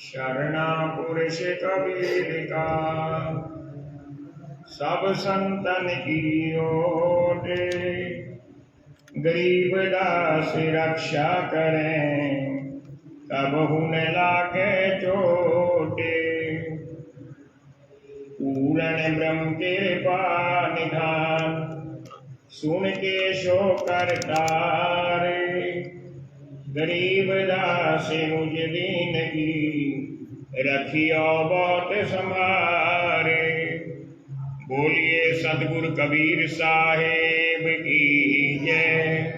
शरणा पुरुष कबीर का सब संतन की ओट, गरीब दास रक्षा करें कबहु न लागे चोटे। पूर्ण ब्रह्म के निधान सुन के शो करतारे, गरीब दास मुझ दीन की रखियो बहुत संभारे। बोलिए सतगुरु कबीर साहेब की जय।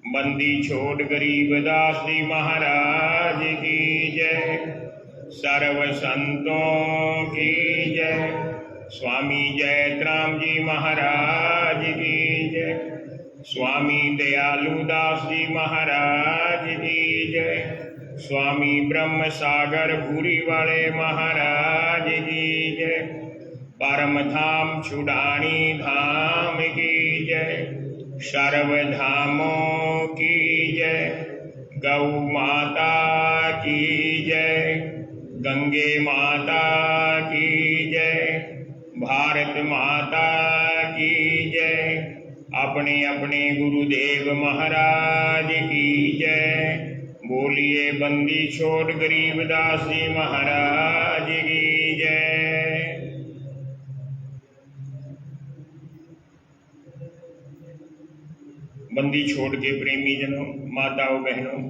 बंदी छोड़ गरीब दास जी महाराज की जय। सर्व संतों की जय। स्वामी जयतराम जी महाराज की जय। स्वामी दयालु दास जी महाराज की जय। स्वामी ब्रह्म सागर भूरी वाले महाराज की जय। परम धाम छुड़ानी धाम की जय। सर्व धामों की जय। गौ माता की जय। गंगे माता की जय। भारत माता की जय। अपने अपने गुरुदेव महाराज की जय। बोलिए बंदी छोड़ गरीबदास जी महाराज की जय। बंदी छोड़ के प्रेमी जनों, माताओं बहनों,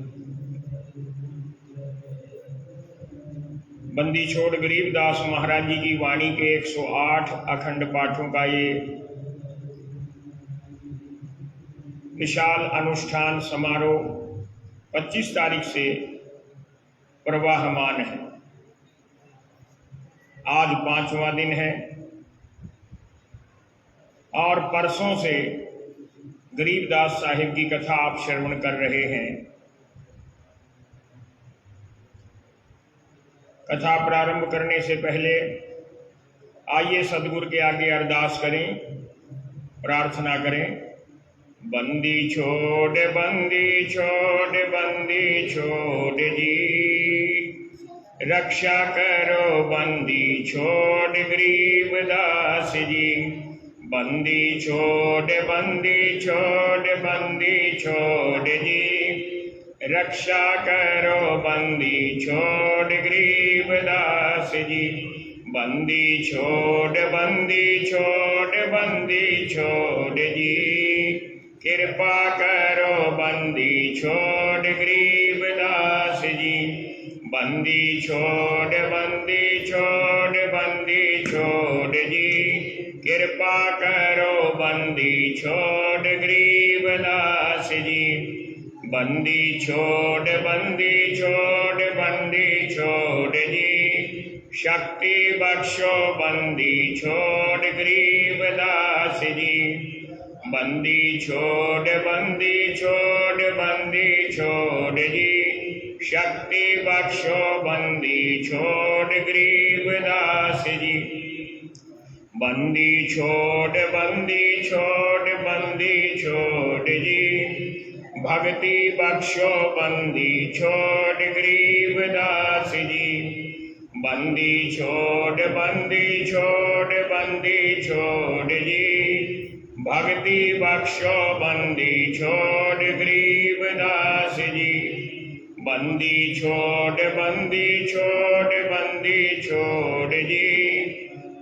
बंदी छोड़ गरीबदास महाराज जी की वाणी के 108 अखंड पाठों का ये विशाल अनुष्ठान समारोह 25 तारीख से प्रवाहमान है। आज 5वां दिन है और परसों से गरीबदास साहिब की कथा आप श्रवण कर रहे हैं। कथा प्रारंभ करने से पहले आइए सदगुरु के आगे अरदास करें, प्रार्थना करें। बंदी छोड़ बंदी छोड़ बंदी छोड़ जी, रक्षा करो बंदी छोड़ गरीबदास जी। बंदी छोड़ बंदी छोड़ बंदी छोड़ जी, रक्षा करो बंदी छोड़ गरीबदास जी। बंदी छोड़ बंदी छोड़ बंदी छोड़ जी, कृपा करो बंदी छोड़ गरीबदास जी। बंदी छोड़ बंदी छोड़ बंदी छोड़ जी, कृपा करो बंदी छोड़ गरीबदास जी। बंदी छोड़ बंदी छोड़ बंदी छोड़ जी, शक्ति बख्शो बंदी छोड़ गरीबदास जी। बंदी छोड़ बंदी छोड़ बंदी छोड़ जी, शक्ति बख्शो बंदी छोड़ गरीबदास जी। बंदी छोड़ बंदी छोड़ बंदी छोड़ जी, भक्ति बख्शो बंदी छोड़ गरीबदास जी। बंदी छोड़ बंदी छोड़ बंदी छोड़ जी, भक्ति बख्शो बंदी छोड़ गरीबदास जी। बंदी छोड़ बंदी छोड़ बंदी छोड़ जी,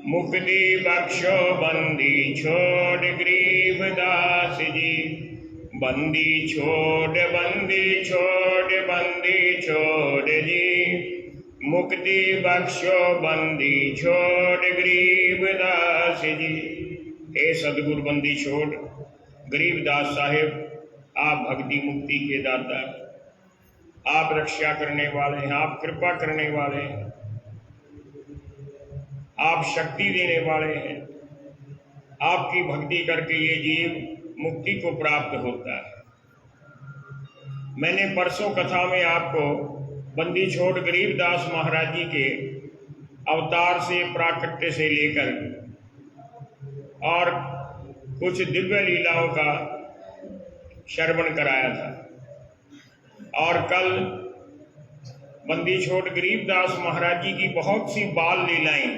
मुक्ति बख्शो बंदी छोड़ गरीबदास जी। बंदी छोड़ बंदी छोड़ बंदी छोड़ जी, मुक्ति बख्शो बंदी छोड़ गरीबदास जी। हे सदगुरु बंदी छोड़ गरीबदास साहेब, आप भक्ति मुक्ति के दाता, आप रक्षा करने वाले हैं, आप कृपा करने वाले हैं, आप शक्ति देने वाले हैं। आपकी भक्ति करके ये जीव मुक्ति को प्राप्त होता है। मैंने परसों कथा में आपको बंदी छोड़ गरीबदास महाराज जी के अवतार से, प्राकट्य से लेकर और कुछ दिव्य लीलाओं का श्रवण कराया था और कल बंदी छोड़ गरीबदास महाराज जी की बहुत सी बाल लीलाएं,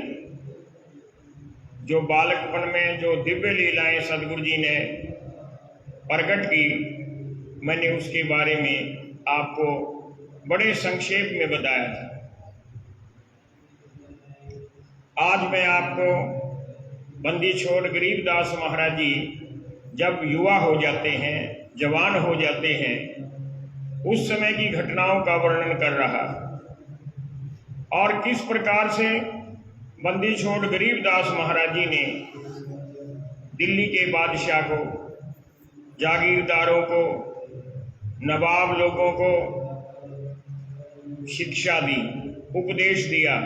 जो बालकपन में जो दिव्य लीलाएं सदगुरु जी ने प्रकट की, मैंने उसके बारे में आपको बड़े संक्षेप में बताया था। आज मैं आपको बंदी छोड़ गरीबदास महाराज जी जब युवा हो जाते हैं, जवान हो जाते हैं, उस समय की घटनाओं का वर्णन कर रहा और किस प्रकार से बंदी छोड़ गरीबदास महाराज जी ने दिल्ली के बादशाह को, जागीरदारों को, नवाब लोगों को शिक्षा दी, उपदेश दिया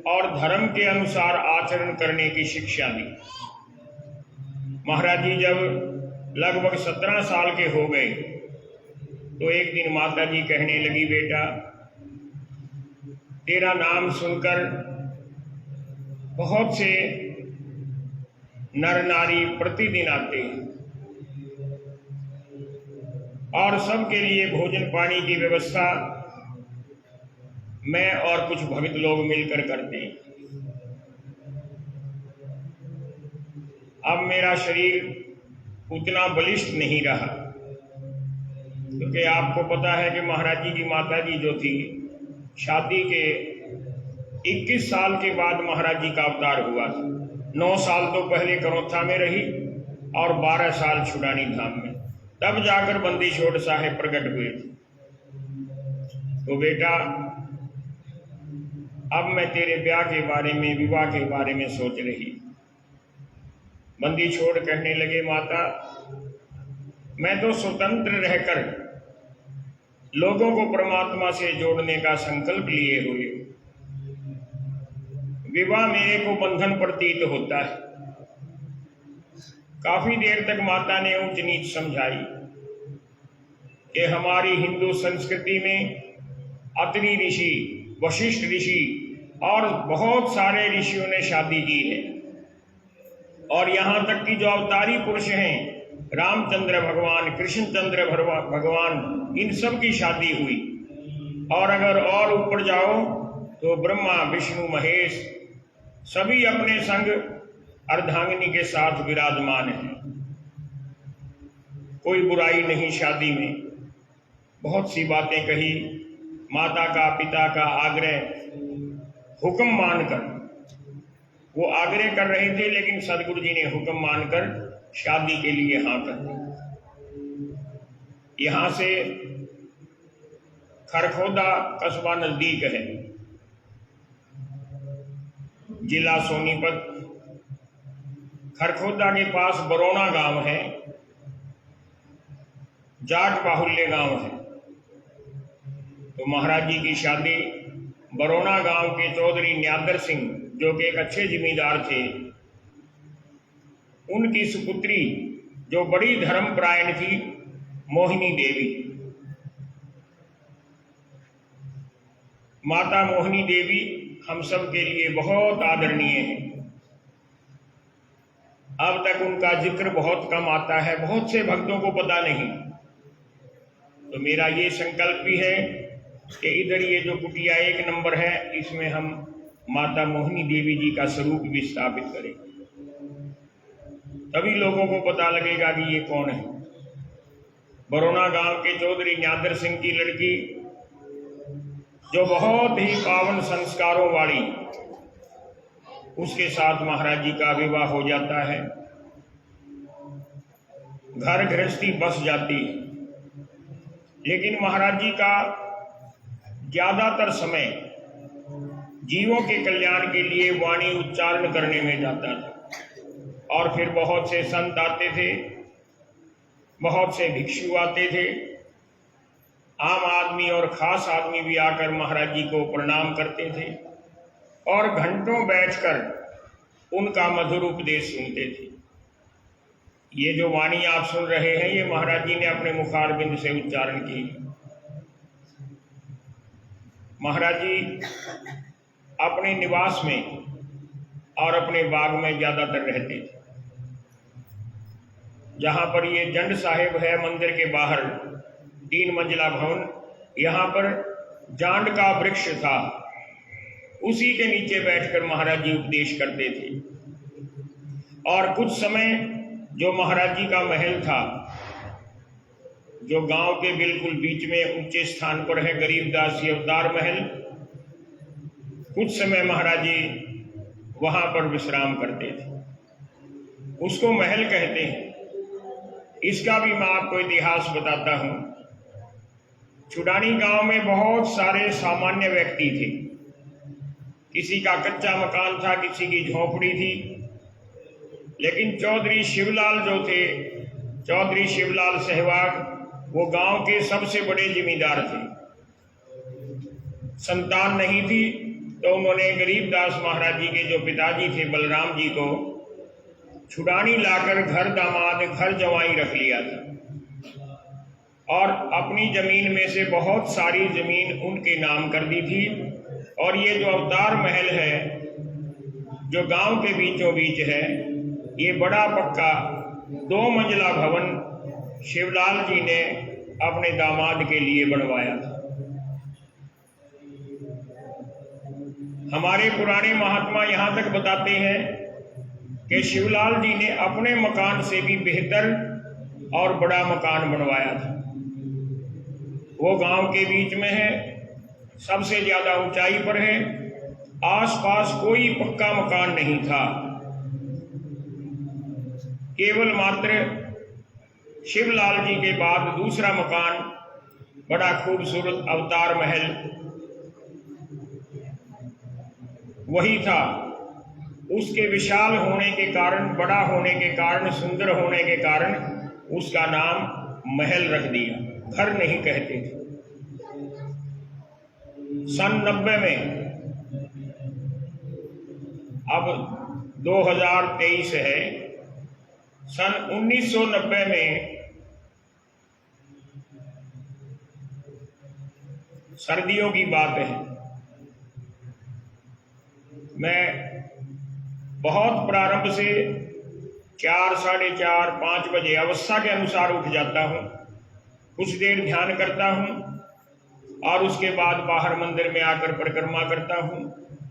और धर्म के अनुसार आचरण करने की शिक्षा दी। महाराज जी जब लगभग 17 साल के हो गए तो एक दिन माता जी कहने लगी, बेटा तेरा नाम सुनकर बहुत से नर नारी प्रतिदिन आते हैं और सबके लिए भोजन पानी की व्यवस्था मैं और कुछ भक्त लोग मिलकर करते हैं। अब मेरा शरीर उतना बलिष्ठ नहीं रहा, क्योंकि आपको पता है कि महाराज जी की माता जी जो थी, शादी के 21 साल के बाद महाराज जी का अवतार हुआ था। 9 साल तो पहले करोथा में रही और 12 साल छुड़ानी धाम में, तब जाकर बंदी छोड़ साहेब प्रकट हुए थे। तो बेटा अब मैं तेरे ब्याह के बारे में, विवाह के बारे में सोच रही। बंदी छोड़ कहने लगे, माता मैं तो स्वतंत्र रहकर लोगों को परमात्मा से जोड़ने का संकल्प लिए हुए, विवाह मेरे को बंधन प्रतीत होता है। काफी देर तक माता ने ऊंच नीच समझाई कि हमारी हिंदू संस्कृति में अत्रि ऋषि, वशिष्ठ ऋषि और बहुत सारे ऋषियों ने शादी की है, और यहाँ तक कि जो अवतारी पुरुष हैं, रामचंद्र भगवान, कृष्णचंद्र भगवान, इन सब की शादी हुई। और अगर और ऊपर जाओ तो ब्रह्मा, विष्णु, महेश सभी अपने संग अर्धांगिनी के साथ विराजमान हैं। कोई बुराई नहीं शादी में। बहुत सी बातें कही, माता का, पिता का आग्रह, हुक्म मानकर, वो आग्रह कर रहे थे लेकिन सदगुरु जी ने हुक्म मानकर शादी के लिए हाँ कर दी। यहां से खरखोदा कस्बा नजदीक है, जिला सोनीपत। खरखोदा के पास बरौना गांव है, जाट बाहुल्य गांव है। तो महाराज जी की शादी बरौना गांव के चौधरी न्यादर सिंह, जो कि एक अच्छे जिम्मेदार थे, उनकी सुपुत्री जो बड़ी धर्मपरायण थी, मोहिनी देवी। माता मोहिनी देवी हम सब के लिए बहुत आदरणीय है। अब तक उनका जिक्र बहुत कम आता है, बहुत से भक्तों को पता नहीं। तो मेरा ये संकल्प भी है कि इधर ये जो कुटिया 1 नंबर है, इसमें हम माता मोहिनी देवी जी का स्वरूप भी स्थापित करें, तभी लोगों को पता लगेगा कि ये कौन है। बरौना गांव के चौधरी न्यादर सिंह की लड़की, जो बहुत ही पावन संस्कारों वाली, उसके साथ महाराज जी का विवाह हो जाता है। घर गृहस्थी बस जाती है, लेकिन महाराज जी का ज्यादातर समय जीवों के कल्याण के लिए वाणी उच्चारण करने में जाता था। और फिर बहुत से संत आते थे, बहुत से भिक्षु आते थे, आम आदमी और खास आदमी भी आकर महाराज जी को प्रणाम करते थे और घंटों बैठकर उनका मधुर उपदेश सुनते थे। ये जो वाणी आप सुन रहे हैं, ये महाराज जी ने अपने मुखारबिंद से उच्चारण की। महाराज जी अपने निवास में और अपने बाग में ज्यादातर रहते थे। जहां पर ये जंड साहिब है, मंदिर के बाहर 3 मंजिला भवन, यहाँ पर जांड का वृक्ष था, उसी के नीचे बैठकर महाराज जी उपदेश करते थे। और कुछ समय जो महाराज जी का महल था, जो गांव के बिल्कुल बीच में ऊंचे स्थान पर है, गरीबदास जी अवतार महल, कुछ समय महाराज जी वहां पर विश्राम करते थे। उसको महल कहते हैं। इसका भी मैं आपको इतिहास बताता हूं। छुडानी गांव में बहुत सारे सामान्य व्यक्ति थे। किसी का कच्चा मकान था, किसी की झोपड़ी थी, लेकिन चौधरी शिवलाल जो थे, चौधरी शिवलाल सहवाग, वो गांव के सबसे बड़े जिम्मेदार थे। संतान नहीं थी, तो उन्होंने गरीबदास महाराज जी के जो पिताजी थे बलराम जी को छुडानी लाकर घर दामाद, घर जवाई रख लिया था, और अपनी जमीन में से बहुत सारी जमीन उनके नाम कर दी थी। और ये जो अवतार महल है, जो गांव के बीचों बीच है, ये बड़ा पक्का 2 मंजिला भवन शिवलाल जी ने अपने दामाद के लिए बनवाया था। हमारे पुराने महात्मा यहां तक बताते हैं कि शिवलाल जी ने अपने मकान से भी बेहतर और बड़ा मकान बनवाया था। वो गांव के बीच में है, सबसे ज्यादा ऊंचाई पर है, आसपास कोई पक्का मकान नहीं था। केवल मात्र शिवलाल जी के बाद दूसरा मकान, बड़ा खूबसूरत अवतार महल, वही था। उसके विशाल होने के कारण, बड़ा होने के कारण, सुंदर होने के कारण उसका नाम महल रख दिया, घर नहीं कहते थे। सन 90 में, अब 2023 है, सन 1990 में सर्दियों की बात है। मैं बहुत प्रारंभ से 4, साढ़े 4, 5 बजे अवस्था के अनुसार उठ जाता हूँ, कुछ देर ध्यान करता हूँ, और उसके बाद बाहर मंदिर में आकर परिक्रमा करता हूँ,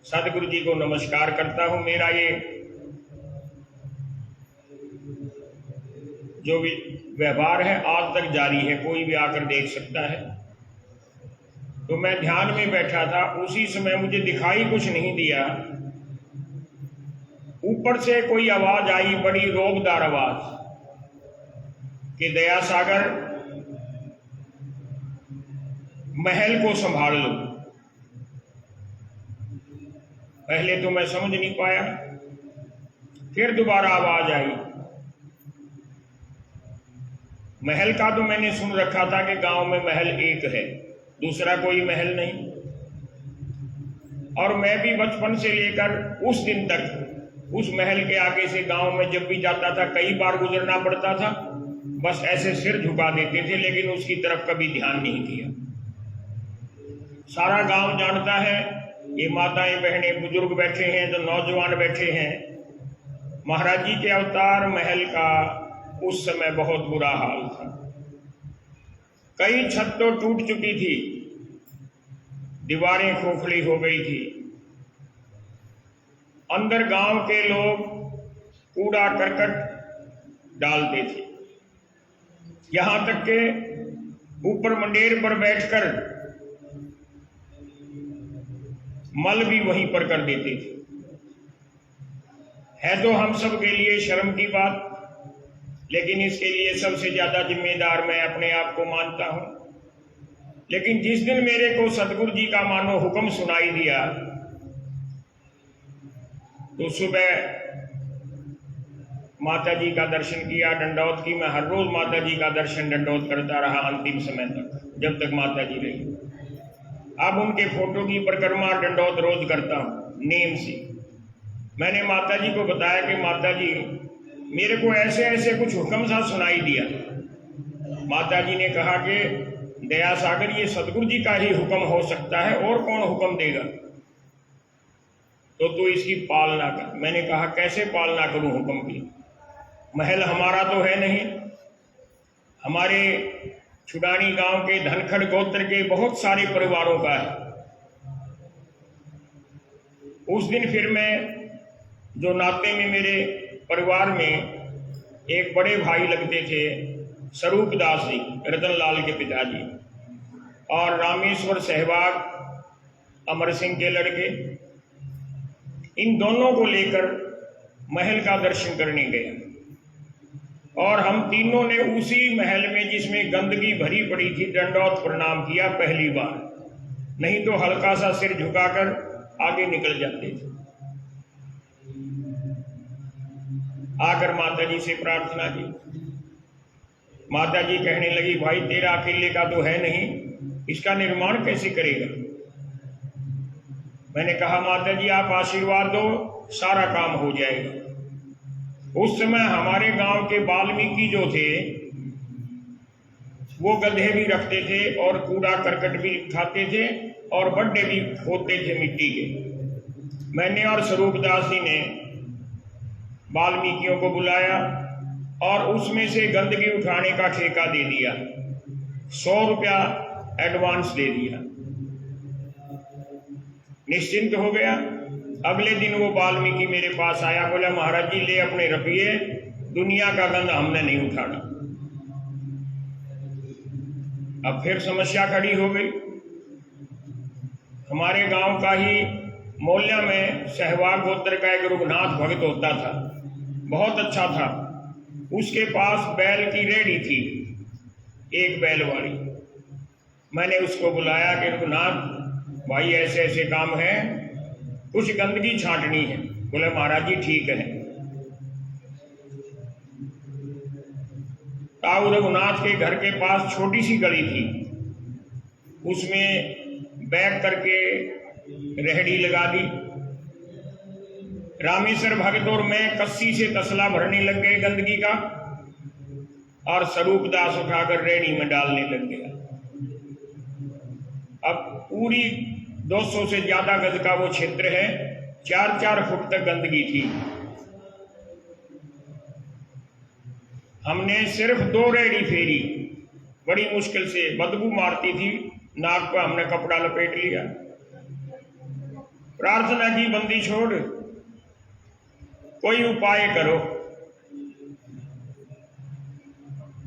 सदगुरु जी को नमस्कार करता हूँ। मेरा ये जो भी व्यवहार है आज तक जारी है, कोई भी आकर देख सकता है। तो मैं ध्यान में बैठा था, उसी समय मुझे दिखाई कुछ नहीं दिया, ऊपर से कोई आवाज आई, बड़ी रोबदार आवाज, कि दया सागर महल को संभाल लो। पहले तो मैं समझ नहीं पाया, फिर दोबारा आवाज आई। महल का तो मैंने सुन रखा था कि गांव में महल एक है, दूसरा कोई महल नहीं। और मैं भी बचपन से लेकर उस दिन तक उस महल के आगे से गांव में जब भी जाता था, कई बार गुजरना पड़ता था, बस ऐसे सिर झुका देते थे, लेकिन उसकी तरफ कभी ध्यान नहीं दिया। सारा गांव जानता है, ये माताएं, बहनें, बुजुर्ग बैठे हैं, जो नौजवान बैठे हैं, महाराज जी के अवतार महल का उस समय बहुत बुरा हाल था। कई छत तो टूट चुकी थी, दीवारें खोखली हो गई थी। अंदर गांव के लोग कूड़ा करकट डालते थे, यहां तक के ऊपर मंडेर पर बैठकर मल भी वहीं पर कर देते थे। है तो हम सब के लिए शर्म की बात, लेकिन इसके लिए सबसे ज्यादा जिम्मेदार मैं अपने आप को मानता हूं। लेकिन जिस दिन मेरे को सतगुरु जी का मानो हुक्म सुनाई दिया, तो सुबह माता जी का दर्शन किया, डंडौत की। मैं हर रोज माता जी का दर्शन डंडौत करता रहा अंतिम समय तक, जब तक माता जी रही। अब उनके फोटो की परिक्रमा डंडौत रोज करता हूं नेम से। मैंने माता जी को बताया कि माता जी, मेरे को ऐसे ऐसे कुछ हुक्म सा सुनाई दिया। माता जी ने कहा कि दया सागर, ये सतगुरु जी का ही हुक्म हो सकता है, और कौन हुक्म देगा, तो तू इसकी पालना कर। मैंने कहा कैसे पालना करूं हुक्म की, महल हमारा तो है नहीं, हमारे छुडानी गांव के धनखड़ गोत्र के बहुत सारे परिवारों का है। उस दिन फिर मैं, जो नाते में मेरे परिवार में एक बड़े भाई लगते थे, स्वरूप दास जी, रतन लाल के पिताजी, और रामेश्वर सहवाग, अमर सिंह के लड़के, इन दोनों को लेकर महल का दर्शन करने गए। और हम तीनों ने उसी महल में, जिसमें गंदगी भरी पड़ी थी, दंडौत प्रणाम किया पहली बार। नहीं तो हल्का सा सिर झुकाकर आगे निकल जाते थे। आकर माता जी से प्रार्थना की। माता जी कहने लगी, भाई तेरा अकेले का तो है नहीं, इसका निर्माण कैसे करेगा? मैंने कहा, माता जी आप आशीर्वाद दो, सारा काम हो जाएगा। उस समय हमारे गांव के वाल्मीकि जो थे, वो गड्ढे भी रखते थे और कूड़ा करकट भी खाते थे और गड्ढे भी खोदते थे मिट्टी के। मैंने और स्वरूप दास जी ने वाल्मीकियों को बुलाया और उसमें से गंदगी उठाने का ठेका दे दिया, 100 रुपया एडवांस दे दिया। निश्चिंत हो गया। अगले दिन वो वाल्मीकि मेरे पास आया, बोला, महाराज जी ले अपने रखिए, दुनिया का गंद हमने नहीं उठाना। अब फिर समस्या खड़ी हो गई। हमारे गांव का ही मोल्या में सहवाग गोत्र का एक रघुनाथ भगत होता था, बहुत अच्छा था। उसके पास बैल की रेडी थी, एक बैल वाली। मैंने उसको बुलाया कि रघुनाथ भाई ऐसे ऐसे काम है, कुछ गंदगी छांटनी है। बोले, महाराज जी ठीक है। ताऊ रघुनाथ के घर के पास छोटी सी गली थी, उसमें बैग करके रेहड़ी लगा दी। रामेश्वर भगत और मैं कस्सी से तसला भरने लग गए गंदगी का, और स्वरूप दास उठाकर रेहड़ी में डालने लग गया। अब पूरी 200 से ज्यादा गज का वो क्षेत्र है, 4-4 फुट तक गंदगी थी। हमने सिर्फ 2 रेहड़ी फेरी, बड़ी मुश्किल से, बदबू मारती थी, नाक पर हमने कपड़ा लपेट लिया। प्रार्थना की, बंदी छोड़, कोई उपाय करो।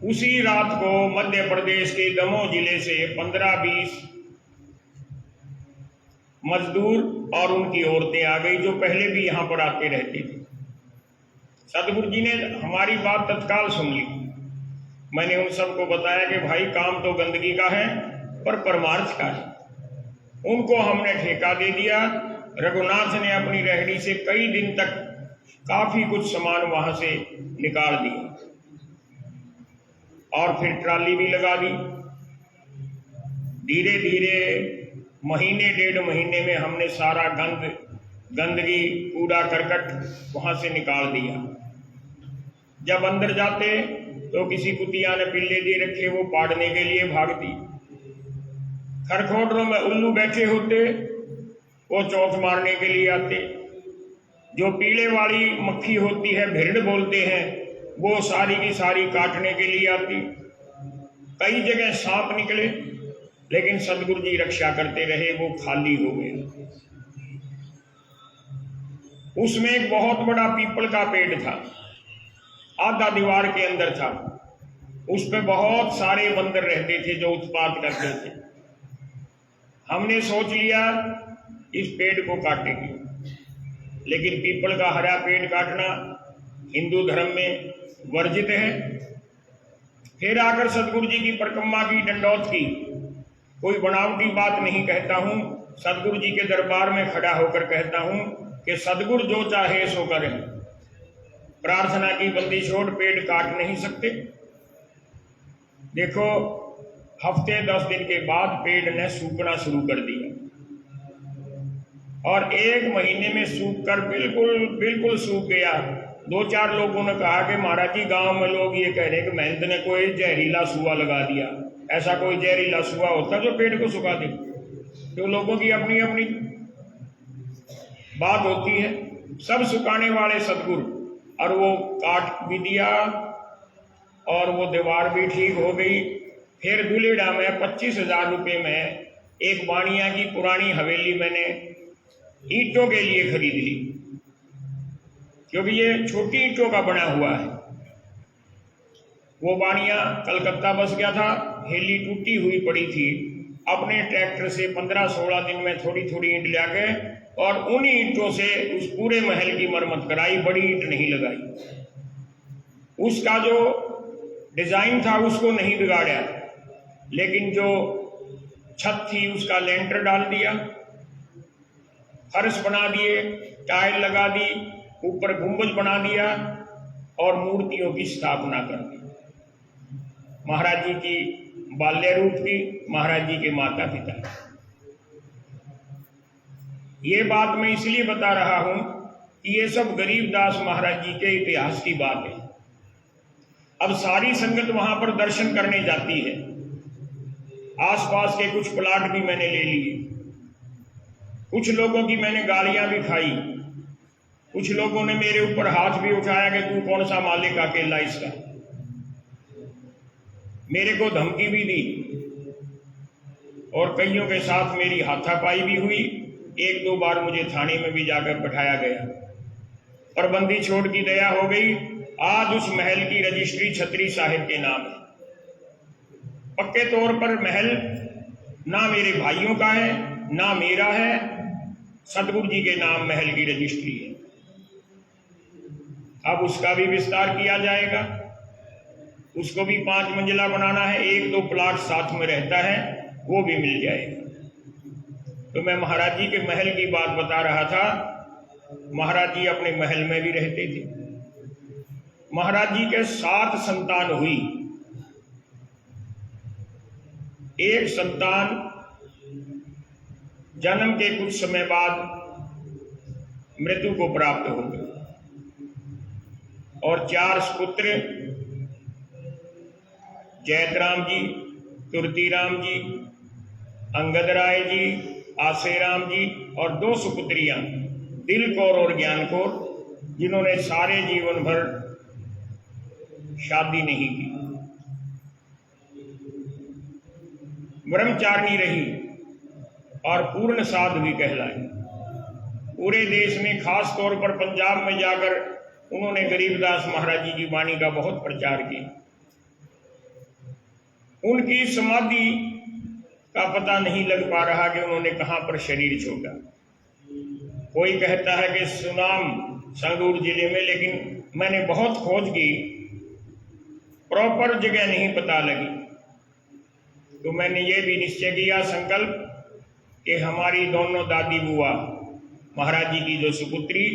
उसी रात को मध्य प्रदेश के दमोह जिले से 15-20 मजदूर और उनकी औरतें आ गई, जो पहले भी यहां पर आते रहते थे। सदगुरु जी ने हमारी बात तत्काल सुन ली। मैंने उन सबको बताया कि भाई काम तो गंदगी का है पर परमार्थ का है। उनको हमने ठेका दे दिया। रघुनाथ ने अपनी रेहड़ी से कई दिन तक काफी कुछ सामान वहां से निकाल दिया और फिर ट्राली भी लगा दी। धीरे धीरे महीने 1.5 महीने में हमने सारा गंदगी कूड़ा करकट वहां से निकाल दिया। जब अंदर जाते तो किसी कुतिया ने पिल्ले दे रखे, वो पाड़ने के लिए भागती। खरखोटरों में उल्लू बैठे होते, वो चौथ मारने के लिए आते। जो पीले वाली मक्खी होती है, भिरड़ बोलते हैं, वो सारी की सारी काटने के लिए आती। कई जगह सांप निकले, लेकिन सदगुरु जी रक्षा करते रहे, वो खाली हो गया। उसमें एक बहुत बड़ा पीपल का पेड़ था, आधा दीवार के अंदर था। उस पे बहुत सारे बंदर रहते थे जो उत्पात करते थे। हमने सोच लिया इस पेड़ को काटेंगे, लेकिन पीपल का हरा पेड़ काटना हिंदू धर्म में वर्जित है। फिर आकर सदगुरु जी की परिक्रमा की, दंडौत की। कोई बनावटी बात नहीं कहता हूं, सदगुरु जी के दरबार में खड़ा होकर कहता हूं कि सदगुरु जो चाहे सो करें। प्रार्थना की, बंदी छोड़, पेड़ काट नहीं सकते। देखो, हफ्ते 10 दिन के बाद पेड़ ने सूखना शुरू कर दिया और 1 महीने में सूख कर बिल्कुल सूख गया। 2-4 लोगों ने कहा कि महाराज जी गांव में लोग ये कह रहे हैं कि महंत ने कोई जहरीला सुआ लगा दिया। ऐसा कोई जहरीला सुआ होता जो पेड़ को सुखा दे? तो लोगों की अपनी अपनी बात होती है। सब सुखाने वाले सदगुरु, और वो काट भी दिया और वो दीवार भी ठीक हो गई। फिर दुलेड़ा में 25,000 रुपये में एक बाणिया की पुरानी हवेली मैंने ईंटों के लिए खरीद ली, क्योंकि ये छोटी ईंटों का बना हुआ है। वो बाणिया कलकत्ता बस गया था, हेली टूटी हुई पड़ी थी। अपने ट्रैक्टर से 15-16 दिन में थोड़ी थोड़ी ईंट ले आके और उन ईंटों से उस पूरे महल की मरम्मत कराई, बड़ी ईंट नहीं लगाई। उसका जो डिजाइन था उसको नहीं बिगाड़ा, लेकिन जो छत थी उसका लेंटर डाल दिया, फर्श बना दिए, टाइल लगा दी, ऊपर गुंबज बना दिया और मूर्तियों की स्थापना कर दी। महाराज जी की बाल्य रूप की, महाराज जी के माता पिता। ये बात मैं इसलिए बता रहा हूं कि ये सब गरीबदास महाराज जी के इतिहास की बात है। अब सारी संगत वहां पर दर्शन करने जाती है। आसपास के कुछ प्लाट भी मैंने ले लिए, कुछ लोगों की मैंने गालियां भी खाई, कुछ लोगों ने मेरे ऊपर हाथ भी उठाया कि तू कौन सा मालिक अकेला इसका, मेरे को धमकी भी दी और कईयों के साथ मेरी हाथापाई भी हुई। 1-2 बार मुझे थाने में भी जाकर बैठाया गया, पर बंदी छोड़ की दया हो गई। आज उस महल की रजिस्ट्री छतरी साहिब के नाम है। पक्के तौर पर महल ना मेरे भाइयों का है ना मेरा है, सतगुरु जी के नाम महल की रजिस्ट्री है। अब उसका भी विस्तार किया जाएगा, उसको भी 5 मंजिला बनाना है, 1-2 प्लाट साथ में रहता है, वो भी मिल जाएगा। तो मैं महाराज जी के महल की बात बता रहा था। महाराज जी अपने महल में भी रहते थे। महाराज जी के 7 संतान हुई। एक संतान जन्म के कुछ समय बाद मृत्यु को प्राप्त हो गई और 4 सुपुत्र जैतराम जी, तुर्तीराम जी, अंगद राय जी, आसेराम जी और 2 सुपुत्रियां दिल कौर और ज्ञान कौर, जिन्होंने सारे जीवन भर शादी नहीं की, ब्रह्मचारिणी रही और पूर्ण साध भी कहलाई। पूरे देश में, खास तौर पर पंजाब में जाकर उन्होंने गरीबदास महाराज जी की वाणी का बहुत प्रचार किया। उनकी समाधि का पता नहीं लग पा रहा कि उन्होंने कहां पर शरीर छोड़ा। कोई कहता है कि सुनाम संगरूर जिले में, लेकिन मैंने बहुत खोज की, प्रॉपर जगह नहीं पता लगी। तो मैंने ये भी निश्चय किया, संकल्प, कि हमारी दोनों दादी बुआ महाराज जी की जो सुपुत्री,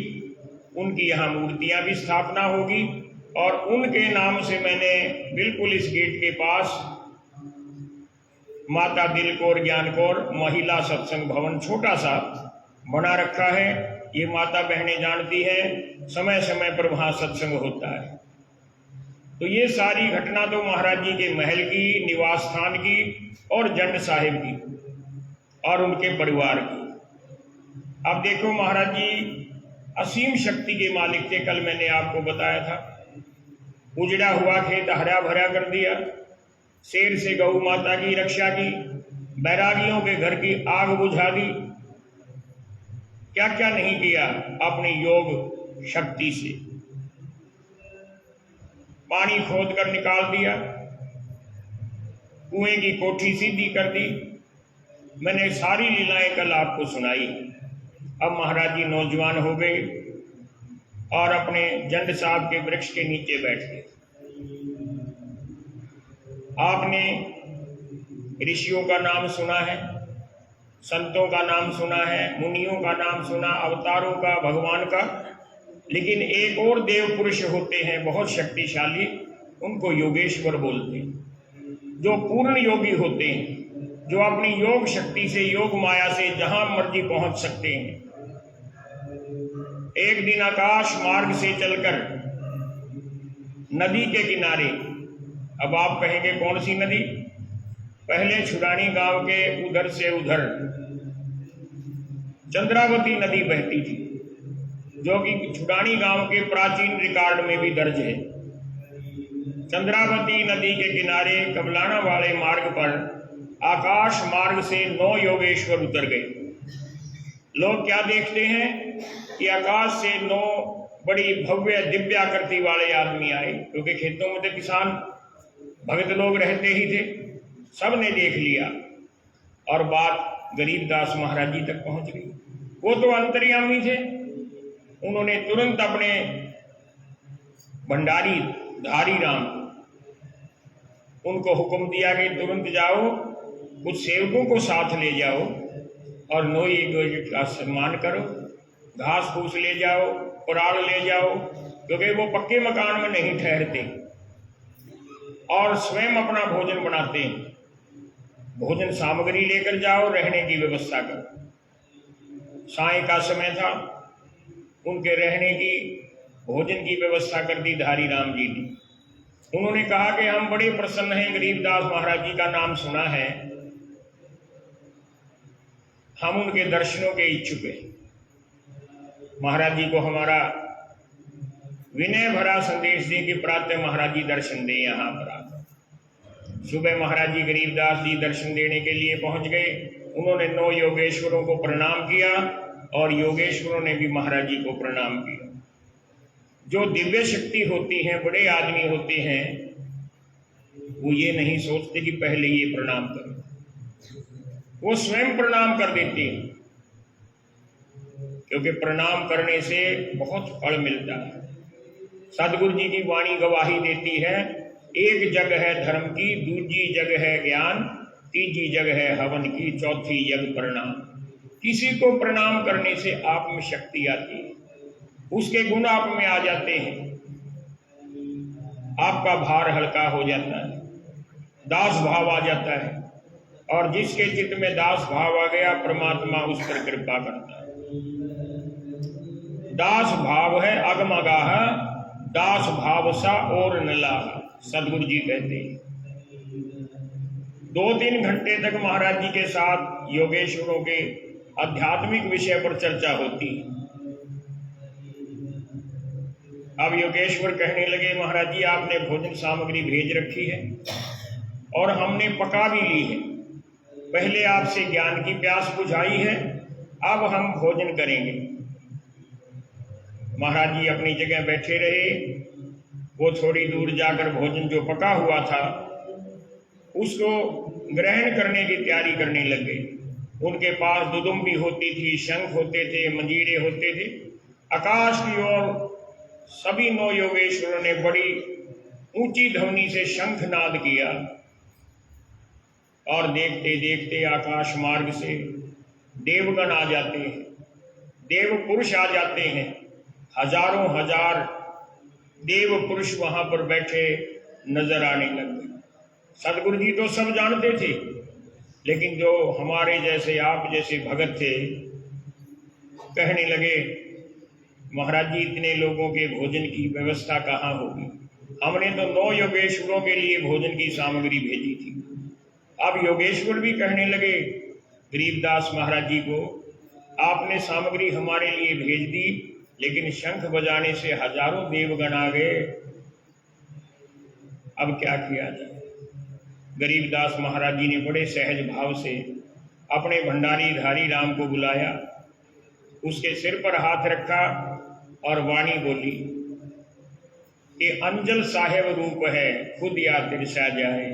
उनकी यहाँ मूर्तियां भी स्थापना होगी और उनके नाम से मैंने बिल्कुल इस गेट के पास माता दिल कौर ज्ञान कौर महिला सत्संग भवन छोटा सा बना रखा है। ये माता बहनें जानती हैं, समय समय पर वहां सत्संग होता है। तो ये सारी घटना तो महाराज जी के महल की, निवास स्थान की और जंड साहिब की और उनके परिवार की। अब देखो, महाराज जी असीम शक्ति के मालिक थे। कल मैंने आपको बताया था, उजड़ा हुआ खेत हरा भरा कर दिया, शेर से गौ माता की रक्षा की, बैरागियों के घर की आग बुझा दी, क्या क्या नहीं किया अपनी योग शक्ति से। पानी खोद कर निकाल दिया, कुएं की कोठी सीधी कर दी। मैंने सारी लीलाएं कल आपको सुनाई। अब महाराज जी नौजवान हो गए और अपने जंड साहब के वृक्ष के नीचे बैठ गए। आपने ऋषियों का नाम सुना है, संतों का नाम सुना है, मुनियों का नाम सुना, अवतारों का, भगवान का, लेकिन एक और देव पुरुष होते हैं बहुत शक्तिशाली, उनको योगेश्वर बोलते हैं, जो पूर्ण योगी होते हैं, जो अपनी योग शक्ति से, योग माया से जहां मर्जी पहुंच सकते हैं। एक दिन आकाश मार्ग से चलकर नदी के किनारे, अब आप कहेंगे कौन सी नदी? पहले छुड़ानी गांव के उधर से उधर चंद्रावती नदी बहती थी, जो कि छुड़ानी गांव के प्राचीन रिकॉर्ड में भी दर्ज है। चंद्रावती नदी के किनारे कबलाना वाले मार्ग पर आकाश मार्ग से 9 योगेश्वर उतर गए। लोग क्या देखते हैं कि आकाश से 9 बड़ी भव्य दिव्याकृति वाले आदमी आए, क्योंकि खेतों में तो किसान भगत लोग रहते ही थे। सब ने देख लिया और बात गरीबदास महाराज जी तक पहुंच गई। वो तो अंतर्यामी थे, उन्होंने तुरंत अपने भंडारी धारी राम उनको हुक्म दिया कि तुरंत जाओ, कुछ सेवकों को साथ ले जाओ और 9 योगी का सम्मान करो, घास फूस ले जाओ, कुराल ले जाओ, क्योंकि वो पक्के मकान में नहीं ठहरते और स्वयं अपना भोजन बनाते हैं। भोजन सामग्री लेकर जाओ, रहने की व्यवस्था करो। साय का समय था, उनके रहने की, भोजन की व्यवस्था कर दी धारी राम जी ने। उन्होंने कहा कि हम बड़े प्रसन्न हैं, गरीबदास महाराज जी का नाम सुना है, हम उनके दर्शनों के इच्छुक हैं। महाराज जी को हमारा विनय भरा संदेश दें कि प्रातः महाराज जी दर्शन दें यहाँ पर आकर। सुबह महाराज जी गरीबदास जी दर्शन देने के लिए पहुंच गए। उन्होंने 9 योगेश्वरों को प्रणाम किया और योगेश्वरों ने भी महाराज जी को प्रणाम किया। जो दिव्य शक्ति होती है, बड़े आदमी होते हैं, वो ये नहीं सोचते कि पहले ये प्रणाम करें, वो स्वयं प्रणाम कर देते हैं, क्योंकि प्रणाम करने से बहुत फल मिलता है। सदगुरु जी की वाणी गवाही देती है, एक जग है धर्म की, दूजी जग है ज्ञान, तीजी जग है हवन की, चौथी जग प्रणाम। किसी को प्रणाम करने से आप में शक्ति आती है, उसके गुण आप में आ जाते हैं, आपका भार हल्का हो जाता है, दास भाव आ जाता है, और जिसके चित्त में दास भाव आ गया, परमात्मा उस पर कृपा करता है। दास भाव है अगमगाह, दास भाव सा और न लाहा, सदगुरु जी कहते हैं। 2-3 घंटे तक महाराज जी के साथ योगेश्वरों के आध्यात्मिक विषय पर चर्चा होती। अब योगेश्वर कहने लगे, महाराज जी आपने भोजन सामग्री भेज रखी है और हमने पका भी ली है। पहले आपसे ज्ञान की प्यास बुझाई है, अब हम भोजन करेंगे। महाराज जी अपनी जगह बैठे रहे। वो थोड़ी दूर जाकर भोजन जो पका हुआ था उसको ग्रहण करने की तैयारी करने लग गए। उनके पास दुदुम्बी होती थी, शंख होते थे, मंजीरे होते थे। आकाश की ओर सभी 9 योगेश्वरों ने बड़ी ऊंची ध्वनि से शंखनाद किया और देखते देखते आकाश मार्ग से देवगण आ जाते हैं, देव पुरुष आ जाते हैं। हजारों हजार देव पुरुष वहां पर बैठे नजर आने लगे। सदगुरु जी तो सब जानते थे, लेकिन जो हमारे जैसे आप जैसे भगत थे कहने लगे, महाराज जी इतने लोगों के भोजन की व्यवस्था कहाँ होगी? हमने तो 9 योगेश्वरों के लिए भोजन की सामग्री भेजी थी। अब योगेश्वर भी कहने लगे गरीबदास महाराज जी को, आपने सामग्री हमारे लिए भेज दी, लेकिन शंख बजाने से हजारों देवगण आ गए, अब क्या किया जाए? गरीबदास महाराज जी ने बड़े सहज भाव से अपने भंडारी धारी राम को बुलाया, उसके सिर पर हाथ रखा और वाणी बोली कि अंजल साहेब रूप है, खुद या तिरसा जाए।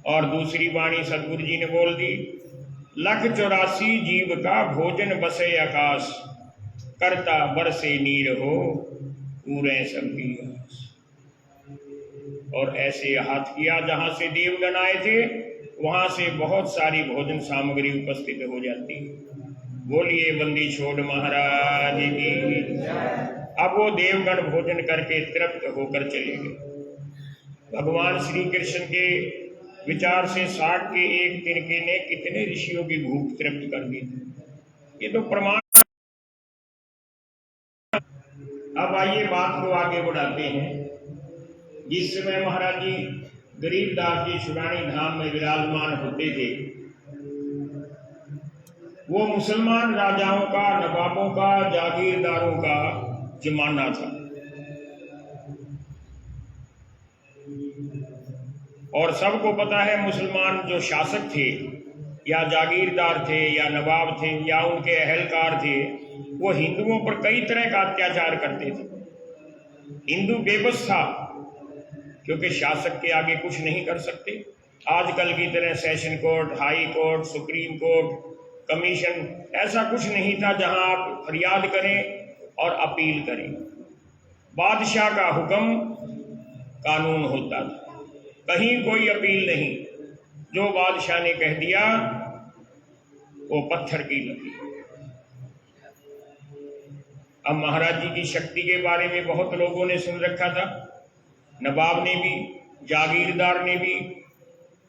और दूसरी वाणी सदगुरु जी ने बोल दी, 184 जीव का भोजन बसे आकाश, करता बरसे नीर हो पूरे सबकी आस। और ऐसे हाथ किया, जहां से देवगण आए थे वहां से बहुत सारी भोजन सामग्री उपस्थित हो जाती। बोलिए बंदी छोड़ महाराज की। अब वो देवगण भोजन करके तृप्त होकर चले गए। भगवान श्री कृष्ण के विचार से 60 के एक तिनके ने कितने ऋषियों की भूख तृप्त कर दी थी, ये तो प्रमाण। अब आइए बात को आगे बढ़ाते हैं। जिस समय महाराज जी गरीबदास जी शुरानी धाम में विराजमान होते थे, वो मुसलमान राजाओं का, नवाबों का, जागीरदारों का जमाना था। और सबको पता है मुसलमान जो शासक थे या जागीरदार थे या नवाब थे या उनके अहलकार थे, वो हिंदुओं पर कई तरह का अत्याचार करते थे। हिंदू बेबस था क्योंकि शासक के आगे कुछ नहीं कर सकते। आजकल की तरह session court, high court, supreme court, commission, ऐसा कुछ नहीं था जहां आप फरियाद करें और अपील करें। बादशाह का हुक्म कानून होता था, कहीं कोई अपील नहीं। जो बादशाह ने कह दिया वो पत्थर की लकीर। अब महाराज जी की शक्ति के बारे में बहुत लोगों ने सुन रखा था, नवाब ने भी, जागीरदार ने भी,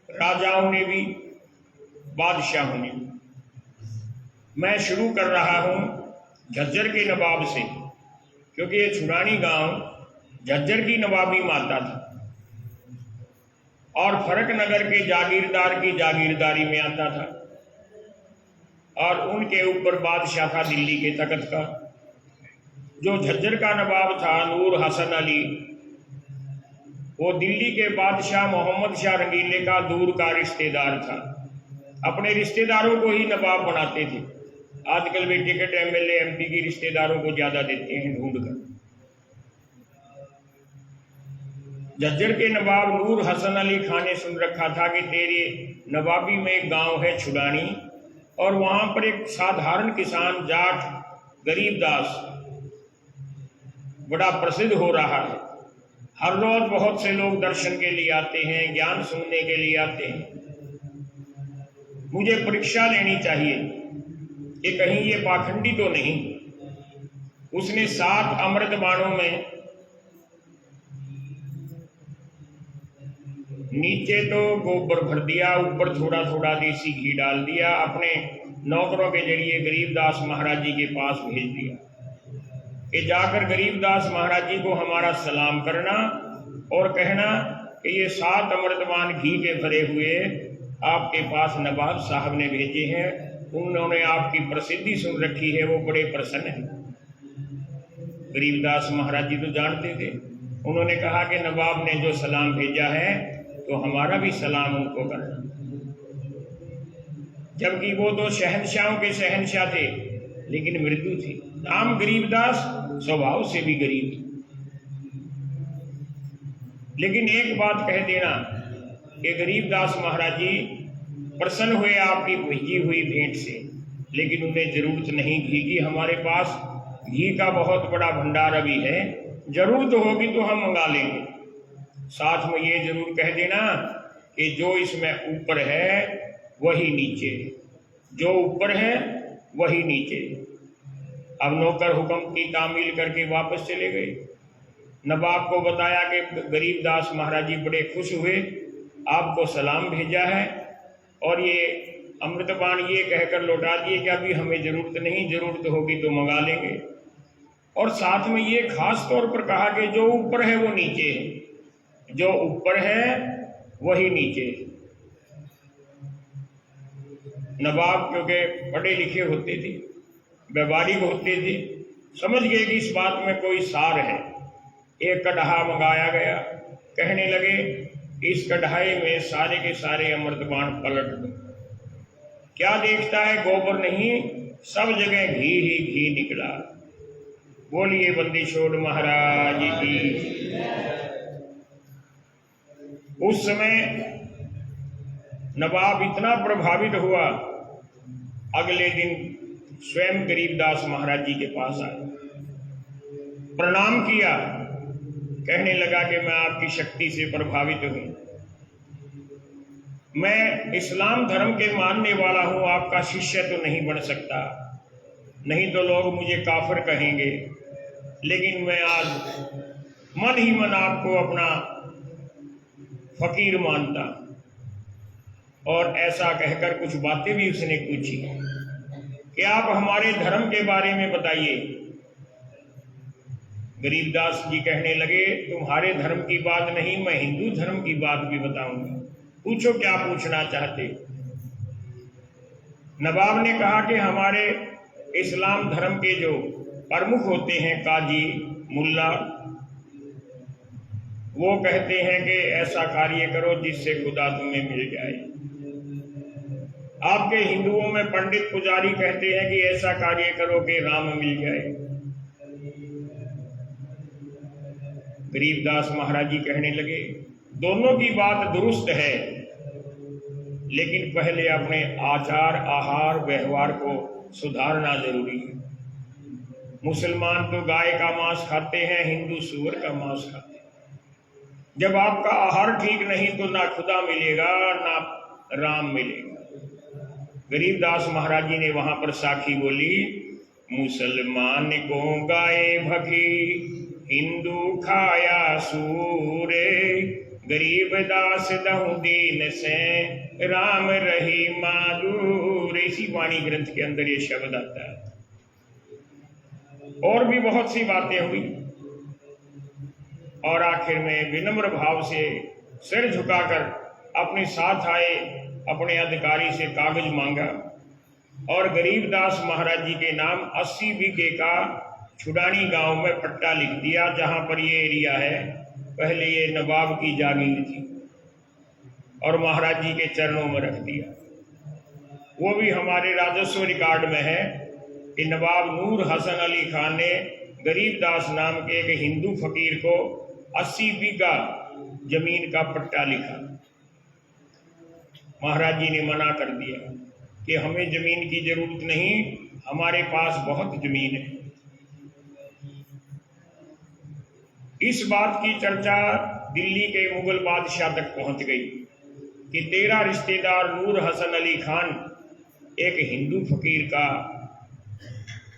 राजाओं ने भी, बादशाहों ने भी। मैं शुरू कर रहा हूं झज्जर के नवाब से, क्योंकि ये छुड़ानी गांव झज्जर की नवाबी माता था और फरक नगर के जागीरदार की जागीरदारी में आता था, और उनके ऊपर बादशाह था दिल्ली के तख्त का। जो झज्जर का नवाब था नूर हसन अली, वो दिल्ली के बादशाह मोहम्मद शाह रंगीले का दूर का रिश्तेदार था। अपने रिश्तेदारों को ही नवाब बनाते थे। आजकल भी टिकट एमएलए एमपी की रिश्तेदारों को ज्यादा देते हैं ढूंढ कर। झज्जर के नवाब नूर हसन अली खान ने सुन रखा था कि तेरे नवाबी में एक गांव है छुड़ानी, और वहां पर एक साधारण किसान जाट गरीबदास बड़ा प्रसिद्ध हो रहा है। हर रोज बहुत से लोग दर्शन के लिए आते हैं, ज्ञान सुनने के लिए आते हैं। मुझे परीक्षा लेनी चाहिए कि कहीं ये पाखंडी तो नहीं। उसने 7 अमृत बाणों में नीचे तो गोबर भर दिया, ऊपर थोड़ा थोड़ा देसी घी डाल दिया, अपने नौकरों के जरिए गरीबदास महाराज जी के पास भेज दिया कि जाकर गरीबदास महाराज जी को हमारा सलाम करना और कहना कि ये 7 अमृतमान घी के भरे हुए आपके पास नवाब साहब ने भेजे हैं, उन्होंने आपकी प्रसिद्धि सुन रखी है, वो बड़े प्रसन्न हैं। गरीबदास महाराज जी तो जानते थे। उन्होंने कहा कि नवाब ने जो सलाम भेजा है तो हमारा भी सलाम उनको करना। जबकि वो तो शहनशाहों के शहनशाह थे, लेकिन मृदु थे। नाम गरीबदास, स्वभाव से भी गरीब। लेकिन एक बात कह देना कि गरीबदास महाराज जी प्रसन्न हुए आपकी भेजी हुई भेंट से, लेकिन उन्हें जरूरत नहीं घी की। हमारे पास घी का बहुत बड़ा भंडार अभी है, जरूरत होगी तो हम मंगा लेंगे। साथ में ये जरूर कह देना कि जो इसमें ऊपर है वही नीचे, जो ऊपर है वही नीचे। अब नौकर हुक्म की तामील करके वापस चले गए। नवाब को बताया कि गरीबदास महाराज जी बड़े खुश हुए, आपको सलाम भेजा है और ये अमृतपान ये कहकर लौटा दिए कि अभी हमें जरूरत नहीं, जरूरत होगी तो मंगा लेंगे। और साथ में ये खास तौर पर कहा कि जो ऊपर है वो नीचे है, जो ऊपर है वही नीचे है। नवाब क्योंकि पढ़े लिखे होते थे, व्यवहारिक होते थे, समझ गए कि इस बात में कोई सार है। एक कढ़ा मंगाया गया, कहने लगे इस कढ़ाई में सारे के सारे अमृतबाण पलट दो। क्या देखता है, गोबर नहीं, सब जगह घी ही घी निकला। बोलिए बंदी छोड़ महाराज की। उस समय नवाब इतना प्रभावित हुआ, अगले दिन स्वयं गरीबदास महाराज जी के पास आया, प्रणाम किया, कहने लगा कि मैं आपकी शक्ति से प्रभावित हूं। मैं इस्लाम धर्म के मानने वाला हूं, आपका शिष्य तो नहीं बन सकता, नहीं तो लोग मुझे काफिर कहेंगे, लेकिन मैं आज मन ही मन आपको अपना फकीर मानता। और ऐसा कहकर कुछ बातें भी उसने पूछी कि आप हमारे धर्म के बारे में बताइए। गरीबदास जी कहने लगे तुम्हारे धर्म की बात नहीं, मैं हिंदू धर्म की बात भी बताऊंगा, पूछो क्या पूछना चाहते। नवाब ने कहा कि हमारे इस्लाम धर्म के जो प्रमुख होते हैं, काजी, मुल्ला, वो कहते हैं कि ऐसा कार्य करो जिससे खुदा तुम्हें मिल जाए। आपके हिंदुओं में पंडित पुजारी कहते हैं कि ऐसा कार्य करो कि राम मिल जाए। गरीबदास महाराज जी कहने लगे, दोनों की बात दुरुस्त है, लेकिन पहले अपने आचार आहार व्यवहार को सुधारना जरूरी है। मुसलमान तो गाय का मांस खाते हैं, हिंदू सूअर का मांस खाते हैं। जब आपका आहार ठीक नहीं तो ना खुदा मिलेगा ना राम मिलेगा। गरीबदास महाराज जी ने वहां पर साखी बोली, मुसलमान को गाय भगी, हिंदू खाया सूरे, गरीबदास दहु दीन से, राम रही मादूर। इसी वाणी ग्रंथ के अंदर ये शब्द आता है। और भी बहुत सी बातें हुई और आखिर में विनम्र भाव से सिर झुकाकर अपने साथ आए अपने अधिकारी से कागज मांगा और गरीबदास महाराज जी के नाम 80 बीघे का छुडानी गांव में पट्टा लिख दिया, जहां पर ये एरिया है। पहले ये नवाब की जागीर थी और महाराज जी के चरणों में रख दिया। वो भी हमारे राजस्व रिकॉर्ड में है कि नवाब नूर हसन अली खान ने गरीबदास नाम के एक हिंदू फकीर को 80 बीघा जमीन का पट्टा लिखा। महाराज जी ने मना कर दिया कि हमें जमीन की जरूरत नहीं, हमारे पास बहुत जमीन है। इस बात की चर्चा दिल्ली के मुगल बादशाह तक पहुंच गई कि तेरा रिश्तेदार नूर हसन अली खान एक हिंदू फकीर का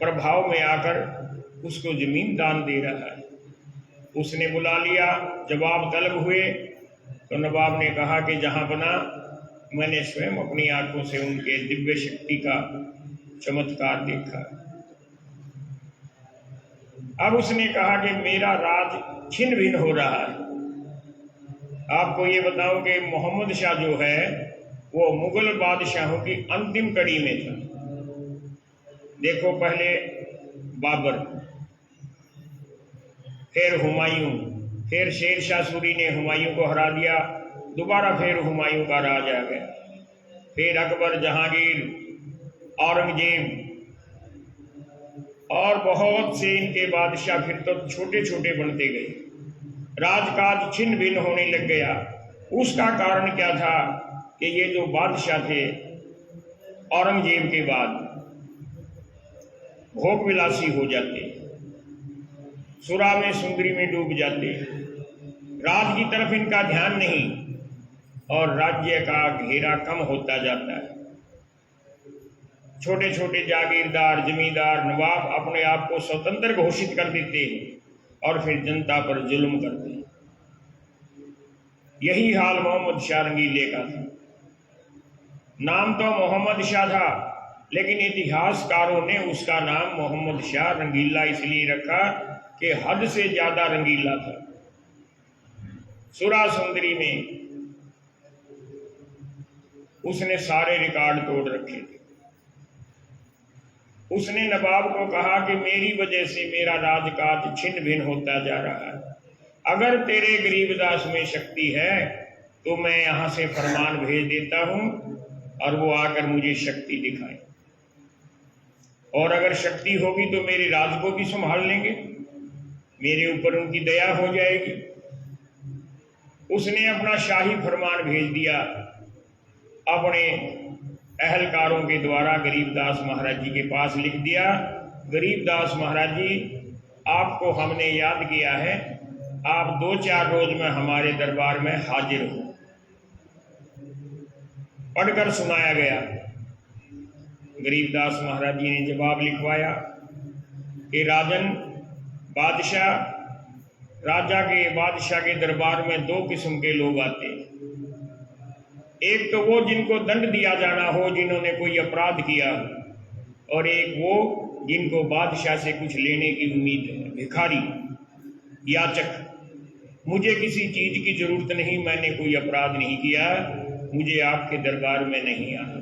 प्रभाव में आकर उसको जमीन दान दे रहा है। उसने बुला लिया, जवाब तलब हुए तो नवाब ने कहा कि जहां बना, मैंने स्वयं अपनी आंखों से उनके दिव्य शक्ति का चमत्कार देखा। अब उसने कहा कि मेरा राज छिन्न भिन्न हो रहा है। आपको ये बताऊं कि मोहम्मद शाह जो है वो मुगल बादशाहों की अंतिम कड़ी में था। देखो, पहले बाबर, फिर हुमायूं, फिर शेर शाह सूरी ने हुमायूं को हरा दिया, दोबारा फिर हुमायूं का राज आ गया, फिर अकबर, जहांगीर, औरंगजेब और बहुत से इनके बादशाह फिर तो छोटे छोटे बनते गए। राजकाज छिन्न भिन्न होने लग गया। उसका कारण क्या था कि ये जो बादशाह थे औरंगजेब के बाद भोग विलासी हो जाते, सुरा में सुंदरी में डूब जाते, राज की तरफ इनका ध्यान नहीं और राज्य का घेरा कम होता जाता है। छोटे छोटे जागीरदार, जमींदार, नवाब अपने आप को स्वतंत्र घोषित कर देते हैं और फिर जनता पर जुल्म करते हैं। यही हाल मोहम्मद शाह रंगीले का था। नाम तो मोहम्मद शाह था, लेकिन इतिहासकारों ने उसका नाम मोहम्मद शाह रंगीला इसलिए रखा कि हद से ज्यादा रंगीला था। सुरा सुंदरी में उसने सारे रिकॉर्ड तोड़ रखे थे। उसने नवाब को कहा कि मेरी वजह से मेरा राजकाज छिन्न भिन्न होता जा रहा है। अगर तेरे गरीबदास में शक्ति है तो मैं यहां से फरमान भेज देता हूं और वो आकर मुझे शक्ति दिखाए, और अगर शक्ति होगी तो मेरे राज को भी संभाल लेंगे, मेरे ऊपर उनकी दया हो जाएगी। उसने अपना शाही फरमान भेज दिया अपने अहलकारों के द्वारा गरीबदास महाराज जी के पास लिख दिया, गरीबदास महाराज जी, आपको हमने याद किया है, आप 2-4 रोज में हमारे दरबार में हाजिर हो। पढ़कर सुनाया गया। गरीबदास महाराज जी ने जवाब लिखवाया कि राजन, बादशाह के दरबार में 2 किस्म के लोग आते हैं। एक तो वो जिनको दंड दिया जाना हो, जिन्होंने कोई अपराध किया, और एक वो जिनको बादशाह से कुछ लेने की उम्मीद है। भिखारी, याचक, मुझे किसी चीज की जरूरत नहीं, मैंने कोई अपराध नहीं किया, मुझे आपके दरबार में नहीं आना।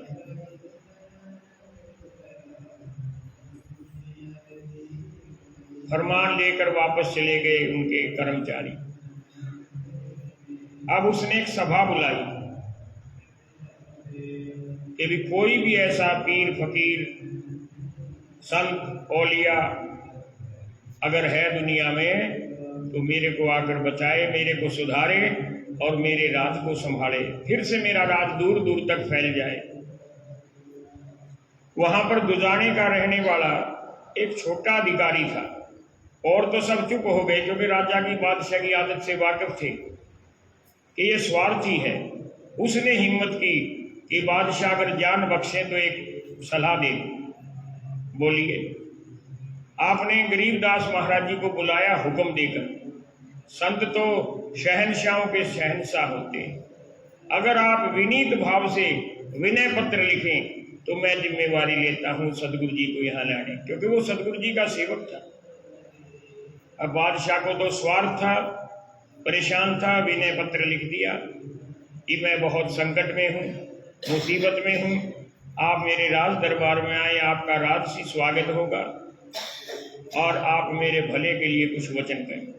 फरमान लेकर वापस चले गए उनके कर्मचारी। अब उसने एक सभा बुलाई कि भी कोई भी ऐसा पीर फकीर संत औलिया अगर है दुनिया में तो मेरे को आकर बचाए, मेरे को सुधारे और मेरे राज को संभाले, फिर से मेरा राज दूर दूर तक फैल जाए। वहां पर दुजाने का रहने वाला एक छोटा अधिकारी था, और तो सब चुप हो गए क्योंकि राजा की बादशाह की आदत से वाकिफ थे कि ये स्वार्थी है। उसने हिम्मत की कि बादशाह अगर जान बख्शे तो एक सलाह दे। बोलिए। आपने गरीबदास महाराज जी को बुलाया हुक्म देकर। संत तो शहंशाहों के शहंशाह होते हैं, अगर आप विनीत भाव से विनय पत्र लिखें तो मैं जिम्मेवारी लेता हूं सदगुरु जी को यहाँ लाने, क्योंकि वो सदगुरु जी का सेवक था। अब बादशाह को तो स्वार्थ था, परेशान था, विनय पत्र लिख दिया कि मैं बहुत संकट में हूँ, मुसीबत में हूँ, आप मेरे राज दरबार में आए, आपका राजसी स्वागत होगा और आप मेरे भले के लिए कुछ वचन करें।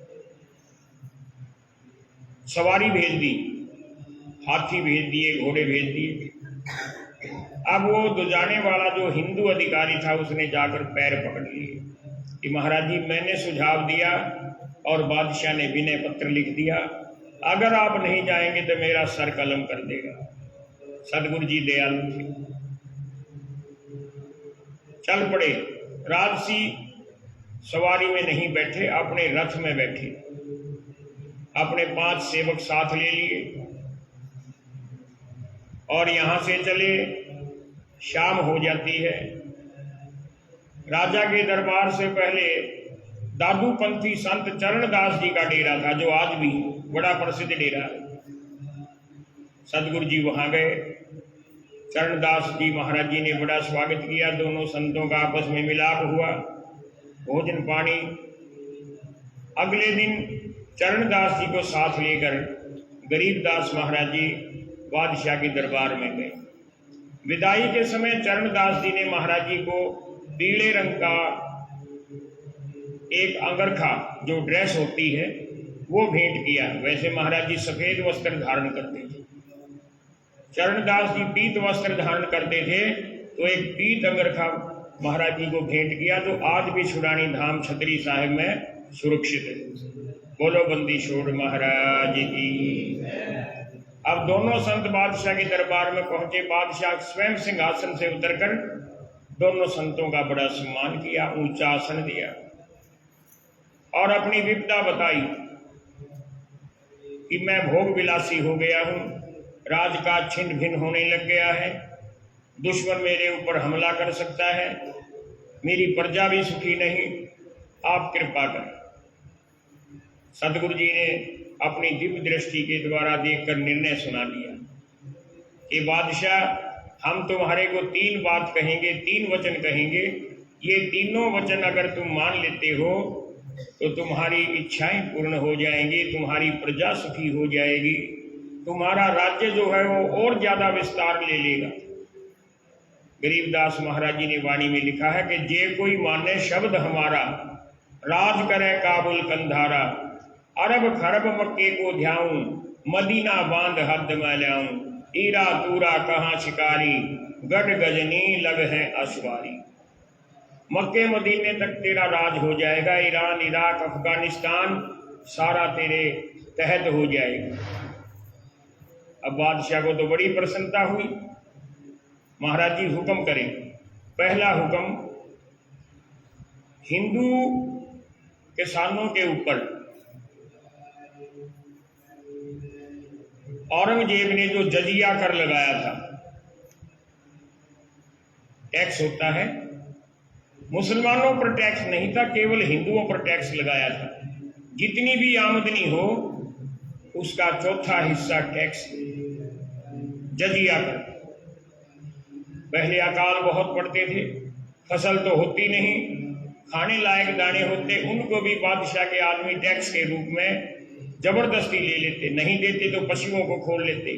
सवारी भेज दी, हाथी भेज दिए, घोड़े भेज दिए। अब वो दुजाने वाला जो हिंदू अधिकारी था उसने जाकर पैर पकड़ लिए कि महाराज जी मैंने सुझाव दिया और बादशाह ने विनय पत्र लिख दिया, अगर आप नहीं जाएंगे तो मेरा सर कलम कर देगा। सदगुरु जी दयालु थे, चल पड़े। राजसी सवारी में नहीं बैठे, अपने रथ में बैठे, अपने 5 सेवक साथ ले लिए और यहां से चले। शाम हो जाती है। राजा के दरबार से पहले दादूपंथी संत चरणदास जी का डेरा था, जो आज भी बड़ा प्रसिद्ध डेरा है। सदगुरु जी वहां गए। चरणदास जी महाराज जी ने बड़ा स्वागत किया, दोनों संतों का आपस में मिलाप हुआ, भोजन पानी। अगले दिन चरणदास जी को साथ लेकर गरीबदास महाराज जी बादशाह के दरबार में गए। विदाई के समय चरणदास जी ने महाराज जी को पीले रंग का एक अंगरखा, जो ड्रेस होती है, वो भेंट किया। वैसे महाराज जी सफेद वस्त्र धारण करते थे, चरणदास जी पीत वस्त्र धारण करते थे, तो एक पीत अंगरखा महाराज जी को भेंट किया, जो आज भी छुड़ानी धाम छतरी साहिब में सुरक्षित है। बोलो बंदी छोड़ महाराज की। अब दोनों संत बादशाह के दरबार में पहुंचे। बादशाह स्वयं सिंहासन से उतरकर दोनों संतों का बड़ा सम्मान किया, ऊंचा आसन दिया और अपनी विपदा बताई कि मैं भोग विलासी हो गया हूं, राज का छिन्न भिन्न होने लग गया है, दुश्मन मेरे ऊपर हमला कर सकता है, मेरी प्रजा भी सुखी नहीं, आप कृपा करें। सदगुरु जी ने अपनी दिव्य दृष्टि के द्वारा देखकर निर्णय सुना दिया कि बादशाह, हम तुम्हारे को 3 बात कहेंगे, 3 वचन कहेंगे। ये तीनों वचन अगर तुम मान लेते हो तो तुम्हारी इच्छाएं पूर्ण हो जाएंगी, तुम्हारी प्रजा सुखी हो जाएगी, तुम्हारा राज्य जो है वो और ज्यादा विस्तार ले लेगा। गरीबदास महाराज जी ने वाणी में लिखा है कि जे कोई माने शब्द हमारा, राज करे काबुल कंधारा, अरब खरब मक्के को ध्याऊं, मदीना बांध हद में लाऊं, ईरा तूरा कहाँ शिकारी, गढ़ गजनी लग है अशवारी। मक्के मदीने तक तेरा राज हो जाएगा, ईरान इराक अफगानिस्तान सारा तेरे तहत हो जाएगा। अब बादशाह को तो बड़ी प्रसन्नता हुई। महाराज जी हुक्म करें। पहला हुक्म, हिंदू किसानों के ऊपर औरंगजेब ने जो जजिया कर लगाया था, टैक्स होता है, मुसलमानों पर टैक्स नहीं था, केवल हिंदुओं पर टैक्स लगाया था। जितनी भी आमदनी हो उसका चौथा हिस्सा टैक्स, जजिया कर। पहले अकाल बहुत पड़ते थे, फसल तो होती नहीं, खाने लायक दाने होते, उनको भी बादशाह के आदमी टैक्स के रूप में जबरदस्ती ले लेते, नहीं देते तो पशुओं को खोल लेते,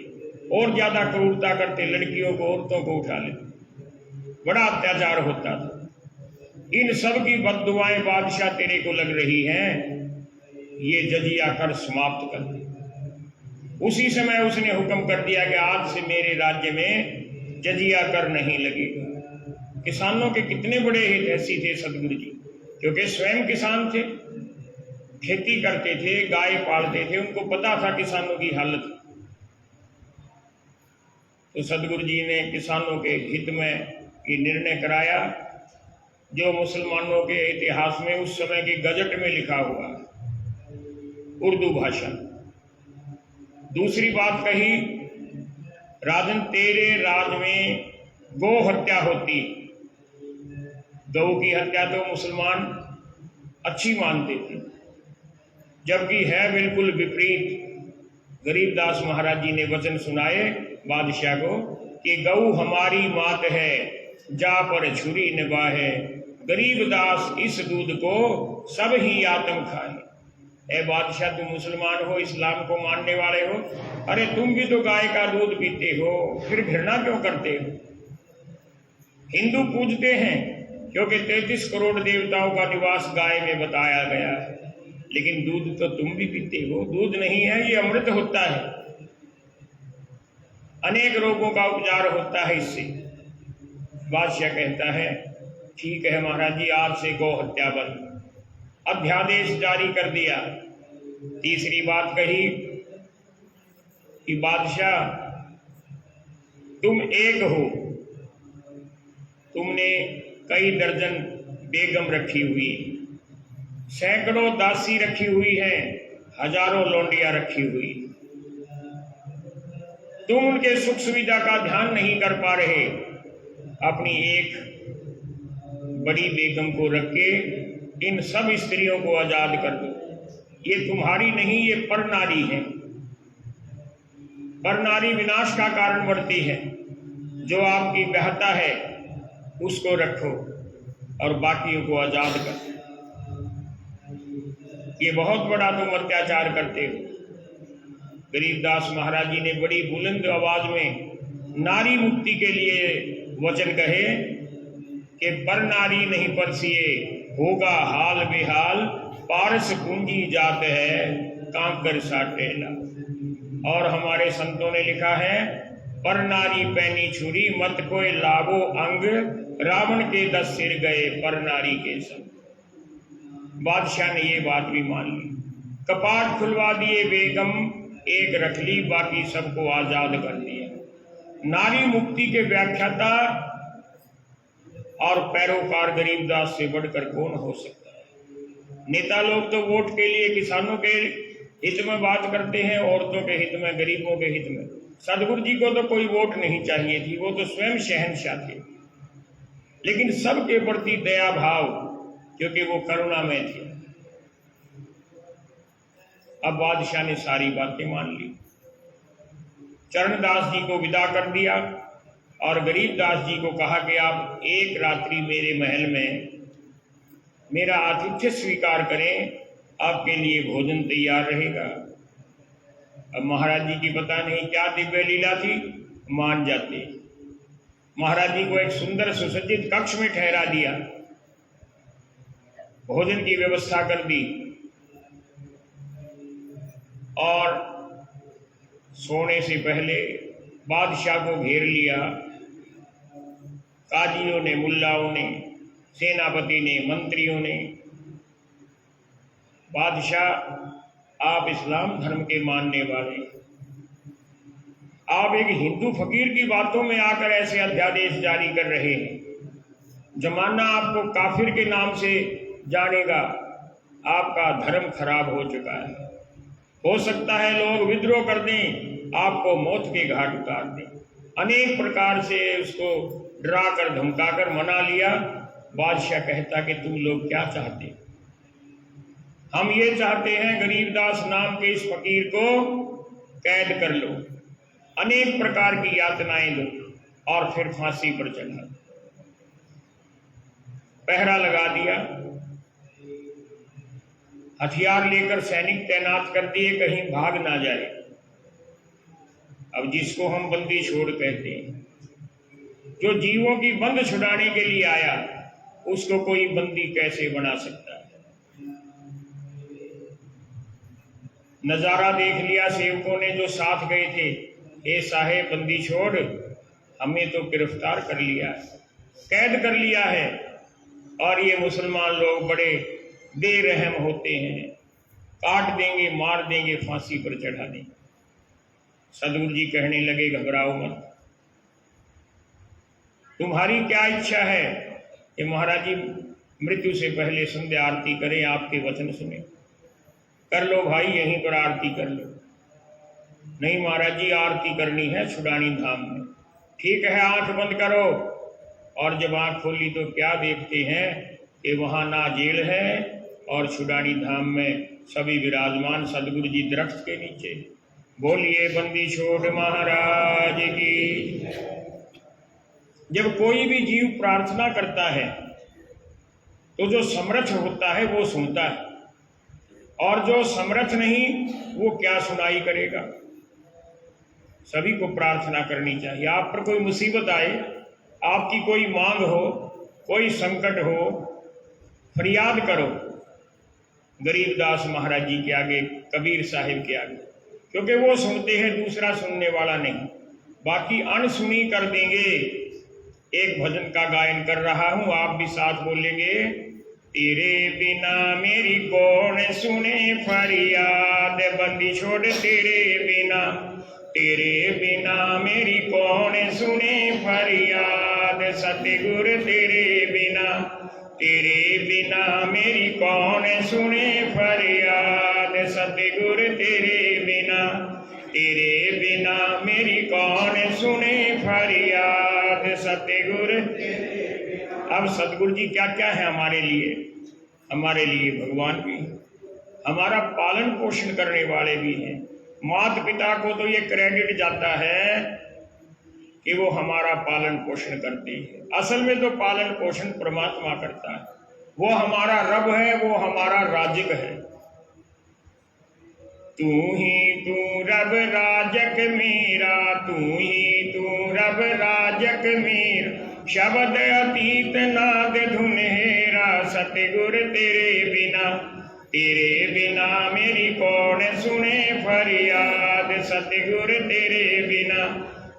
और ज्यादा क्रूरता करते, लड़कियों को औरतों को उठा लेते, बड़ा अत्याचार होता था। इन सब की बद्दुआएं बादशाह तेरे को लग रही हैं, ये जजिया कर समाप्त कर दे। उसी समय उसने हुक्म कर दिया कि आज से मेरे राज्य में जजिया कर नहीं लगेगा। किसानों के कितने बड़े हितैषी थे सदगुरु जी, क्योंकि स्वयं किसान थे, खेती करते थे, गाय पालते थे, उनको पता था किसानों की हालत। तो सदगुरु जी ने किसानों के हित में ये निर्णय कराया जो मुसलमानों के इतिहास में उस समय के गजट में लिखा हुआ है, उर्दू भाषा। दूसरी बात कही, राजन तेरे राज में गौ हत्या होती। गौ की हत्या तो मुसलमान अच्छी मानते थे, जबकि है बिल्कुल विपरीत। गरीबदास महाराज जी ने वचन सुनाए बादशाह को कि गौ हमारी मात है, जा पर छुरी निभाए, गरीबदास इस दूध को सब ही आत्म खाए। ए बादशाह, तुम मुसलमान हो, इस्लाम को मानने वाले हो, अरे तुम भी तो गाय का दूध पीते हो, फिर घृणा क्यों करते हो? हिंदू पूजते हैं क्योंकि 33 करोड़ देवताओं का निवास गाय में बताया गया है, लेकिन दूध तो तुम भी पीते हो। दूध नहीं है, ये अमृत होता है, अनेक रोगों का उपचार होता है इससे। बादशाह कहता है ठीक है महाराज जी, आज से गौ हत्या बंद। अध्यादेश जारी कर दिया। तीसरी बात कही कि बादशाह तुम एक हो, तुमने कई दर्जन बेगम रखी हुई, सैकड़ों दासी रखी हुई है, हजारों लौंडियां रखी हुई, तुम उनके सुख सुविधा का ध्यान नहीं कर पा रहे। अपनी एक बड़ी बेगम को रख के इन सब स्त्रियों को आजाद कर दो। ये तुम्हारी नहीं, ये पर नारी है। पर नारी विनाश का कारण बढ़ती है। जो आपकी बेहता है उसको रखो और बाकियों को आजाद कर। ये बहुत बड़ा तुम अत्याचार करते हो। गरीबदास महाराज जी ने बड़ी बुलंद आवाज में नारी मुक्ति के लिए वचन कहे कि पर नारी नहीं परसिए, होगा हाल बेहाल, पारस पूंजी जात है, कांकर साटेला। और हमारे संतों ने लिखा है, पर नारी पैनी छुरी, मत कोई लाभो अंग, रावण के 10 सिर गए पर नारी के संग। बादशाह ने ये बात भी मान ली। कपाट खुलवा दिए, बेगम एक रख ली, बाकी सबको आजाद कर दिया। नारी मुक्ति के व्याख्याता और पैरोकार गरीबदास से बढ़कर कौन हो सकता है? नेता लोग तो वोट के लिए किसानों के हित में बात करते हैं, औरतों के हित में, गरीबों के हित में। सदगुरु जी को तो कोई वोट नहीं चाहिए थी, वो तो स्वयं शहंशाह थे, लेकिन सबके प्रति दया भाव, क्योंकि वो करुणा में थे। अब बादशाह ने सारी बातें मान ली, चरणदास जी को विदा कर दिया और गरीबदास जी को कहा कि आप एक रात्रि मेरे महल में मेरा आतिथ्य स्वीकार करें, आपके लिए भोजन तैयार रहेगा। अब महाराज जी की पता नहीं क्या दिव्य लीला थी, मान जाते। महाराज जी को एक सुंदर सुसज्जित कक्ष में ठहरा दिया, भोजन की व्यवस्था कर दी और सोने से पहले बादशाह को घेर लिया। काजियों ने, मुल्लाओं ने, सेनापति ने, मंत्रियों ने। बादशाह, आप इस्लाम धर्म के मानने वाले, आप एक हिंदू फकीर की बातों में आकर ऐसे अध्यादेश जारी कर रहे हैं। जमाना आपको काफिर के नाम से जानेगा, आपका धर्म खराब हो चुका है। हो सकता है लोग विद्रोह कर दें, आपको मौत के घाट उतार दें। अनेक प्रकार से उसको डरा कर धमका कर मना लिया। बादशाह कहता कि तुम लोग क्या चाहते हैं? हम ये चाहते हैं गरीबदास नाम के इस फकीर को कैद कर लो, अनेक प्रकार की यातनाएं दो और फिर फांसी पर चढ़ा। पहरा लगा दिया, हथियार लेकर सैनिक तैनात कर दिए, कहीं भाग ना जाए। अब जिसको हम बंदी छोड़ कहते हैं, जो जीवों की बंद छुड़ाने के लिए आया, उसको कोई बंदी कैसे बना सकता है? नज़ारा देख लिया सेवकों ने जो साथ गए थे, ए साहेब बंदी छोड़, हमें तो गिरफ्तार कर लिया है, कैद कर लिया है, और ये मुसलमान लोग बड़े बेरहम होते हैं, काट देंगे, मार देंगे, फांसी पर चढ़ा देंगे। सदगुरु जी कहने लगे, घबराओ मत, तुम्हारी क्या इच्छा है कि महाराज जी मृत्यु से पहले संध्या आरती करें, आपके वचन सुने? कर लो भाई, यहीं पर आरती कर लो। नहीं महाराज जी, आरती करनी है छुड़ानी धाम में। ठीक है, आंख बंद करो। और जब आंख खोली तो क्या देखते हैं कि वहां ना जेल है और छुड़ानी धाम में सभी विराजमान सदगुरु जी दरख्त के नीचे। बोलिए बंदी छोड़ महाराज की। जब कोई भी जीव प्रार्थना करता है तो जो समर्थ होता है वो सुनता है, और जो समर्थ नहीं वो क्या सुनाई करेगा। सभी को प्रार्थना करनी चाहिए। आप पर कोई मुसीबत आए, आपकी कोई मांग हो, कोई संकट हो, फरियाद करो गरीबदास महाराज जी के आगे, कबीर साहिब के आगे, क्योंकि वो सुनते हैं, दूसरा सुनने वाला नहीं। बाकी अनसुनी कर देंगे। एक भजन का गायन कर रहा हूं, आप भी साथ बोलेंगे। तेरे बिना मेरी कौन सुने फरियाद, बंदी छोड़ तेरे बिना, तेरे बिना मेरी कौन सुने फरियाद, सतगुरु तेरे बिना, तेरे बिना मेरी कौन सुने फरियाद, सतगुरु तेरे बिना, तेरे बिना मेरी कौन सुने फरियाद, सतगुरु। अब सतगुरु जी क्या क्या है हमारे लिए? हमारे लिए भगवान भी, हमारा पालन पोषण करने वाले भी हैं। माता पिता को तो ये क्रेडिट जाता है कि वो हमारा पालन पोषण करते हैं। असल में तो पालन पोषण परमात्मा करता है। वो हमारा रब है, वो हमारा राजक है। तू ही तू रब राजक मेरा, तू ही तू रब राजक मेरा, शब्द अतीत नाद धुन हेरा, सतगुरु तेरे बिना, तेरे बिना मेरी कौन सुने फरियाद, सतगुरु तेरे बिना,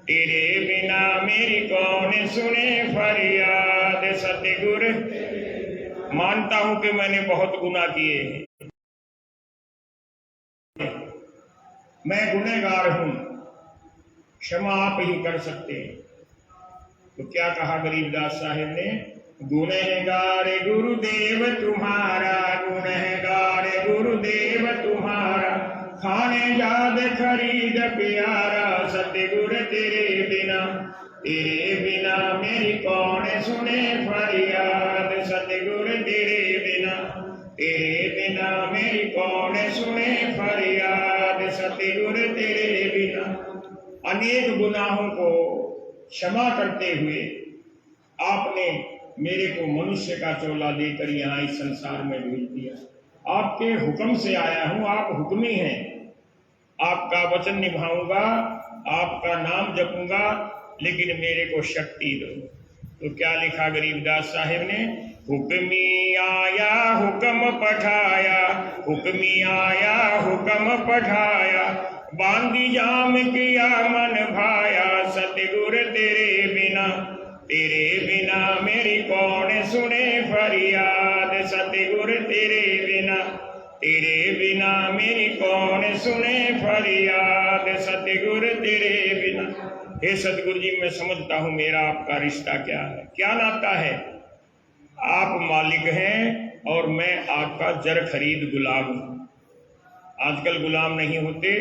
तेरे बिना मेरी कौन सुने फरियाद, सतगुरु। मानता हूं कि मैंने बहुत गुनाह किए हैं, मैं गुनहगार हूं, क्षमा आप ही कर सकते हैं। तो क्या कहा गरीबदास साहिब ने? गुनहगार गुरुदेव तुम्हारा, गुनहगार गुरुदेव तुम्हारा, खाने याद खरीद प्यारा, सतगुरु तेरे बिना, तेरे बिना मेरी कौन सुने फरियाद, सतगुरु तेरे बिना, तेरे बिना मेरी कौन सुने फरियाद, सतगुरु तेरे बिना। अनेक गुनाहों को क्षमा करते हुए आपने मेरे को मनुष्य का चोला देकर यहाँ इस संसार में भेज दिया। आपके हुक्म से आया हूं, आप हुक्मी हैं। आपका वचन निभाऊंगा, आपका नाम जपूंगा, लेकिन मेरे को शक्ति दो। तो क्या लिखा गरीबदास साहिब ने? हुक्मी आया हुक्म पठाया, हुक्मी आया हुक्म पठाया, बांधी जाम किया मन भाया, सतगुरु तेरे बिना, तेरे बिना मेरी कौन सुने फरियाद, सतगुरु तेरे बिना, तेरे बिना मेरी कौन सुने फरियाद, सतगुरु तेरे बिना। हे सतगुरु जी, मैं समझता हूं मेरा आपका रिश्ता क्या है, क्या नाता है। आप मालिक हैं और मैं आपका जर खरीद गुलाम हूं। आजकल गुलाम नहीं होते,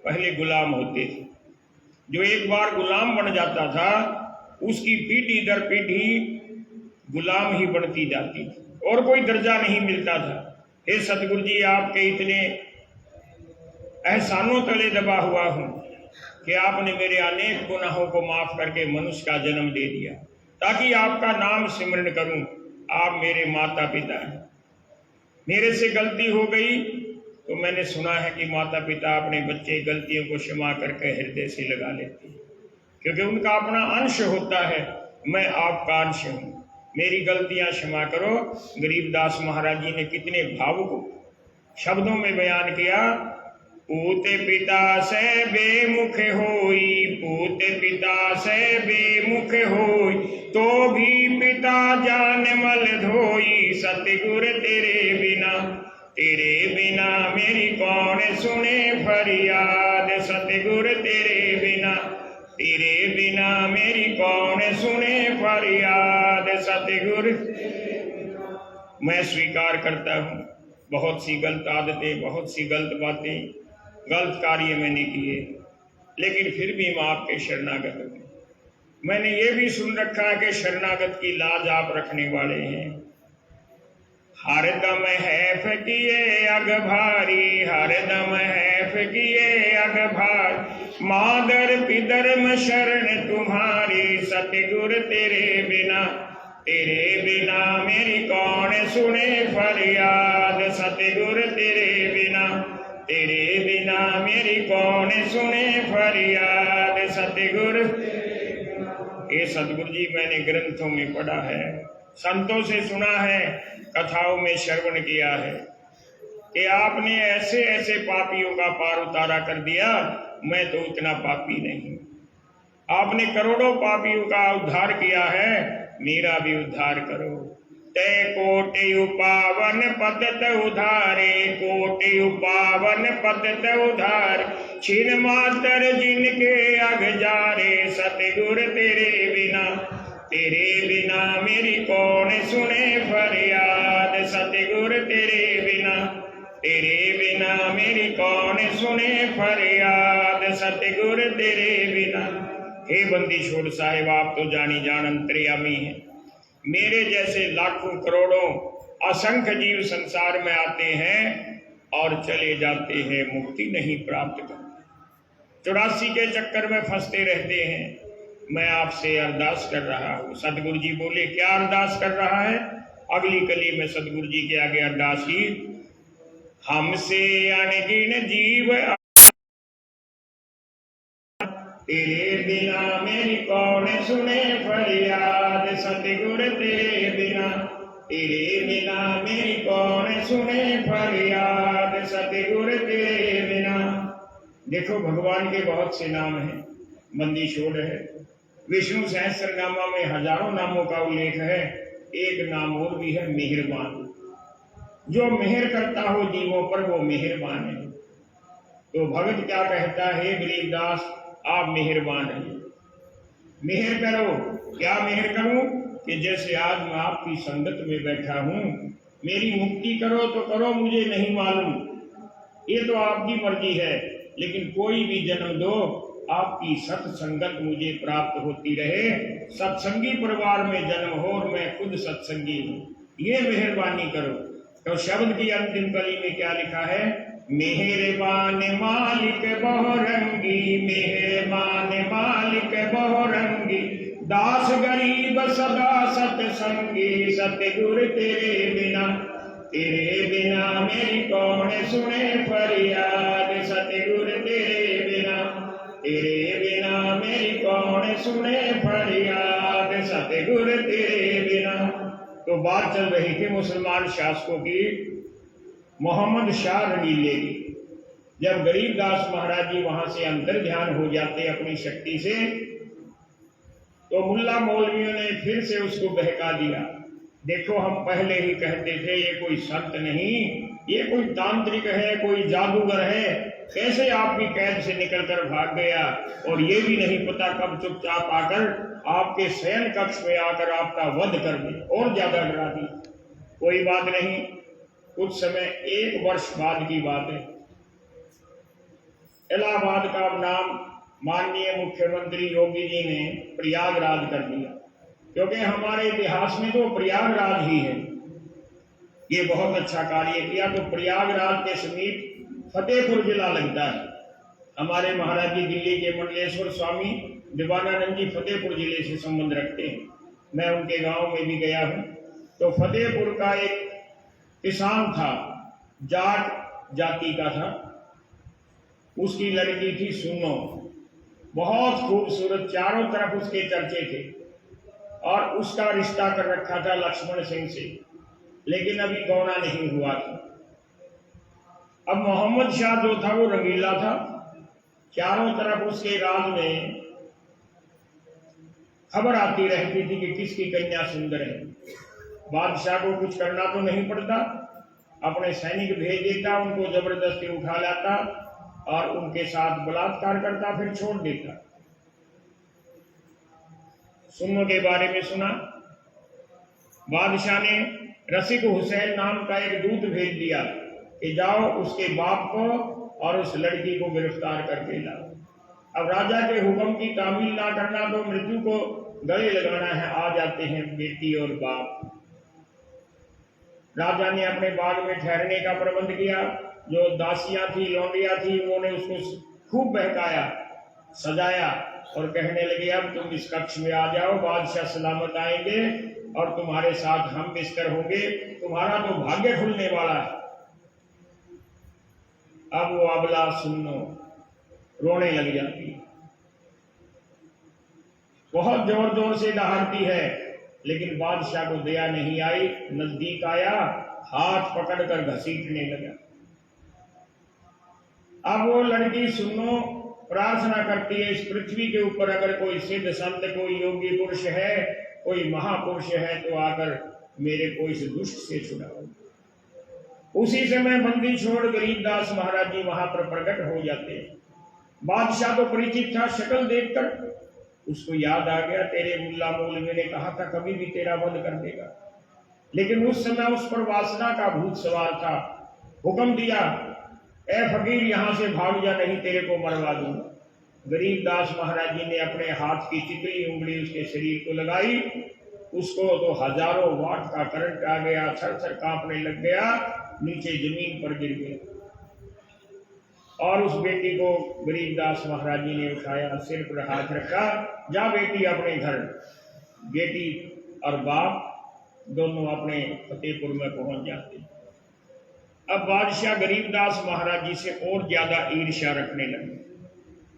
पहले गुलाम होते थे। जो एक बार गुलाम बन जाता था उसकी पीढ़ी दर पीढ़ी गुलाम ही बढ़ती जाती थी और कोई दर्जा नहीं मिलता था। हे सतगुरु जी, आपके इतने एहसानों तले दबा हुआ हूं कि आपने मेरे अनेक गुनाहों को माफ करके मनुष्य का जन्म दे दिया ताकि आपका नाम सिमरन करूं। आप मेरे माता पिता हैं। मेरे से गलती हो गई तो मैंने सुना है कि माता पिता अपने बच्चे गलतियों को क्षमा करके हृदय से लगा लेते हैं, क्योंकि उनका अपना अंश होता है। मैं आपका अंश हूं, मेरी गलतियां क्षमा करो। गरीबदास महाराज जी ने कितने भावुक शब्दों में बयान किया पूत पिता से बेमुख होई, पूत पिता से बेमुख होई, तो भी पिता जान मल धोई। सतगुर तेरे बिना मेरी कौन सुने फरियाद। सतगुर तेरे बिना मेरी कौन सुने फरियाद। सतगुर मैं स्वीकार करता हूँ बहुत सी गलत आदतें, बहुत सी गलत बातें, गलत कार्य मैंने किए, लेकिन फिर भी मैं आपके शरणागत हूँ। मैंने ये भी सुन रखा है कि शरणागत की लाज आप रखने वाले हैं। हरदम हैफ किए अग भारी, हरदम हैफ किए अग भारी, मादर पिदर्म शरण तुम्हारी। सतगुर तेरे बिना मेरी कौन सुने फरियाद। सतगुर तेरे बिना मेरी कौन सुने फरियाद। सतगुर ये सतगुरु जी मैंने ग्रंथों में पढ़ा है, संतों से सुना है, कथाओं में श्रवण किया है कि आपने ऐसे ऐसे पापियों का पार उतारा कर दिया। मैं तो इतना पापी नहीं। आपने करोड़ों पापियों का उद्धार किया है, मेरा भी उद्धार करो। तय कोटि उपावन पदत उधारे, कोटि उपावन पदत उधार, छिन मातर जिनके अग जारे। सतगुर तेरे बिना मेरी कौन सुने फरियाद। सतगुर तेरे बिना मेरी कौन सुने फरियाद। सतगुर तेरे बिना। हे बंदी छोड़ साहिब, आप तो जानी जान अंतर्यामी हैं। मेरे जैसे लाखों करोड़ों असंख्य जीव संसार में आते हैं और चले जाते हैं, मुक्ति नहीं प्राप्त करते, 84 के चक्कर में फंसते रहते हैं। मैं आपसे अरदास कर रहा हूँ। सतगुरु जी बोले, क्या अरदास कर रहा है? अगली कली में सतगुरु जी के आगे अरदास की, हमसे अनगिन जीव तेरे बिना मेरी कौन सुने फरियाद। सतगुर तेरे बिना मेरी कौन सुने फरियाद। सतगुर तेरे बिना। देखो भगवान के बहुत से नाम हैं, बंदी छोड़ है। विष्णु सहस्त्रनामा में हजारों नामों का उल्लेख है। एक नाम और भी है, मेहरबान। जो मेहर करता हो जीवों पर वो मेहरबान है। तो भगत क्या कहता है, गरीबदास आप मेहरबान हैं, मेहर करो। क्या मेहर करूं? कि जैसे आज मैं आपकी संगत में बैठा हूं, मेरी मुक्ति करो तो करो, मुझे नहीं मालूम, ये तो आपकी मर्जी है, लेकिन कोई भी जन्म दो, आपकी सत्संगत मुझे प्राप्त होती रहे। सत्संगी परिवार में जन्म हो और मैं खुद सत्संगी हूं, ये मेहरबानी करो। तो शब्द की अंतिम कली में क्या लिखा है, मेहरबान मालिक बहुरंगी, मेहरबान मालिक बहुरंगी, दास गरीब सदा सतसंगी। सतगुर तेरे बिना मेरी कौन सुने फरियाद। सतगुर तेरे बिना मेरी कौन सुने फरियाद। सतगुर तेरे बिना। तो बात चल रही थी मुसलमान शासकों की, मोहम्मद शाह रंगीले की। जब गरीबदास महाराज जी वहां से अंतर ध्यान हो जाते अपनी शक्ति से, तो मुल्ला मौलवियों ने फिर से उसको बहका दिया। देखो हम पहले ही कहते थे ये कोई संत नहीं, ये कोई तांत्रिक है, कोई जादूगर है, कैसे आपकी कैद से निकलकर भाग गया, और ये भी नहीं पता कब चुपचाप आकर आपके शयन कक्ष में आकर आपका वध कर दे, और ज्यादा डरा दी। कोई बात नहीं, कुछ समय 1 वर्ष बाद की बात है, इलाहाबाद का नाम माननीय मुख्यमंत्री योगी जी ने प्रयागराज कर दिया, क्योंकि हमारे इतिहास में तो प्रयागराज ही है। ये बहुत अच्छा कार्य किया। तो प्रयागराज के समीप फतेहपुर जिला लगता है। हमारे महाराज जी दिल्ली के मंडलेश्वर स्वामी दीवानानंद जी फतेहपुर जिले से संबंध रखते हैं। मैं उनके गांव में भी गया हूं। तो फतेहपुर का एक किसान था, जाट जाति का था, उसकी लड़की थी सुनो, बहुत खूबसूरत, चारों तरफ उसके चर्चे थे, और उसका रिश्ता कर रखा था लक्ष्मण सिंह से, लेकिन अभी गौना नहीं हुआ था। अब मोहम्मद शाह जो था वो रंगीला था, चारों तरफ उसके राज में खबर आती रहती थी कि किसकी कन्या सुंदर है। बादशाह को कुछ करना तो नहीं पड़ता, अपने सैनिक भेज देता, उनको जबरदस्ती उठा लाता और उनके साथ बलात्कार करता, फिर छोड़ देता। सुन्नो के बारे में सुना, बादशाह ने रसिक हुसैन नाम का एक दूत भेज दिया कि जाओ उसके बाप को और उस लड़की को गिरफ्तार करके लाओ। अब राजा के हुक्म की तामील ना करना तो मृत्यु को गले लगाना है। आ जाते हैं बेटी और बाप। राजा ने अपने बाग में ठहरने का प्रबंध किया। जो दासियां थी, लौंडियां थी, उन्होंने उसको खूब बहकाया, सजाया और कहने लगे अब तुम इस कक्ष में आ जाओ, बादशाह सलामत आएंगे और तुम्हारे साथ हम बिस्तर होंगे, तुम्हारा तो भाग्य खुलने वाला है। अब वो अबला सुन्नो रोने लग जाती है, बहुत जोर जोर से दहाड़ती है, लेकिन बादशाह को दया नहीं आई। नजदीक आया, हाथ पकड़कर घसीटने लगा। अब वो लड़की सुन्नो प्रार्थना करती है, इस पृथ्वी के ऊपर अगर कोई सिद्ध संत, कोई योगी पुरुष है, कोई महापुरुष है तो आकर मेरे को इस दुष्ट से छुड़ाओ। उसी समय बंदी छोड़ गरीबदास महाराज जी वहां पर प्रकट हो जाते हैं। बादशाह तो परिचित था, शक्ल देखकर उसको याद आ गया, तेरे मुल्ला मौलवी ने कहा था कभी भी तेरा वध कर देगा, लेकिन उस समय उस पर वासना का भूत सवार था। हुक्म दिया, ए फकीर यहां से भाग जा, नहीं तेरे को मरवा दूंगा। गरीबदास महाराज जी ने अपने हाथ की चितली उंगली उसके शरीर को लगाई, उसको तो हजारों वाट का करंट आ गया, थर थर कांपने लग गया, नीचे जमीन पर गिर गया। और उस बेटी को गरीबदास महाराज जी ने उठाया, सिर पर हाथ रखा, जा बेटी अपने घर। बेटी और बाप दोनों अपने फतेहपुर में पहुंच जाते। अब बादशाह गरीबदास महाराज जी से और ज्यादा ईर्ष्या रखने लगे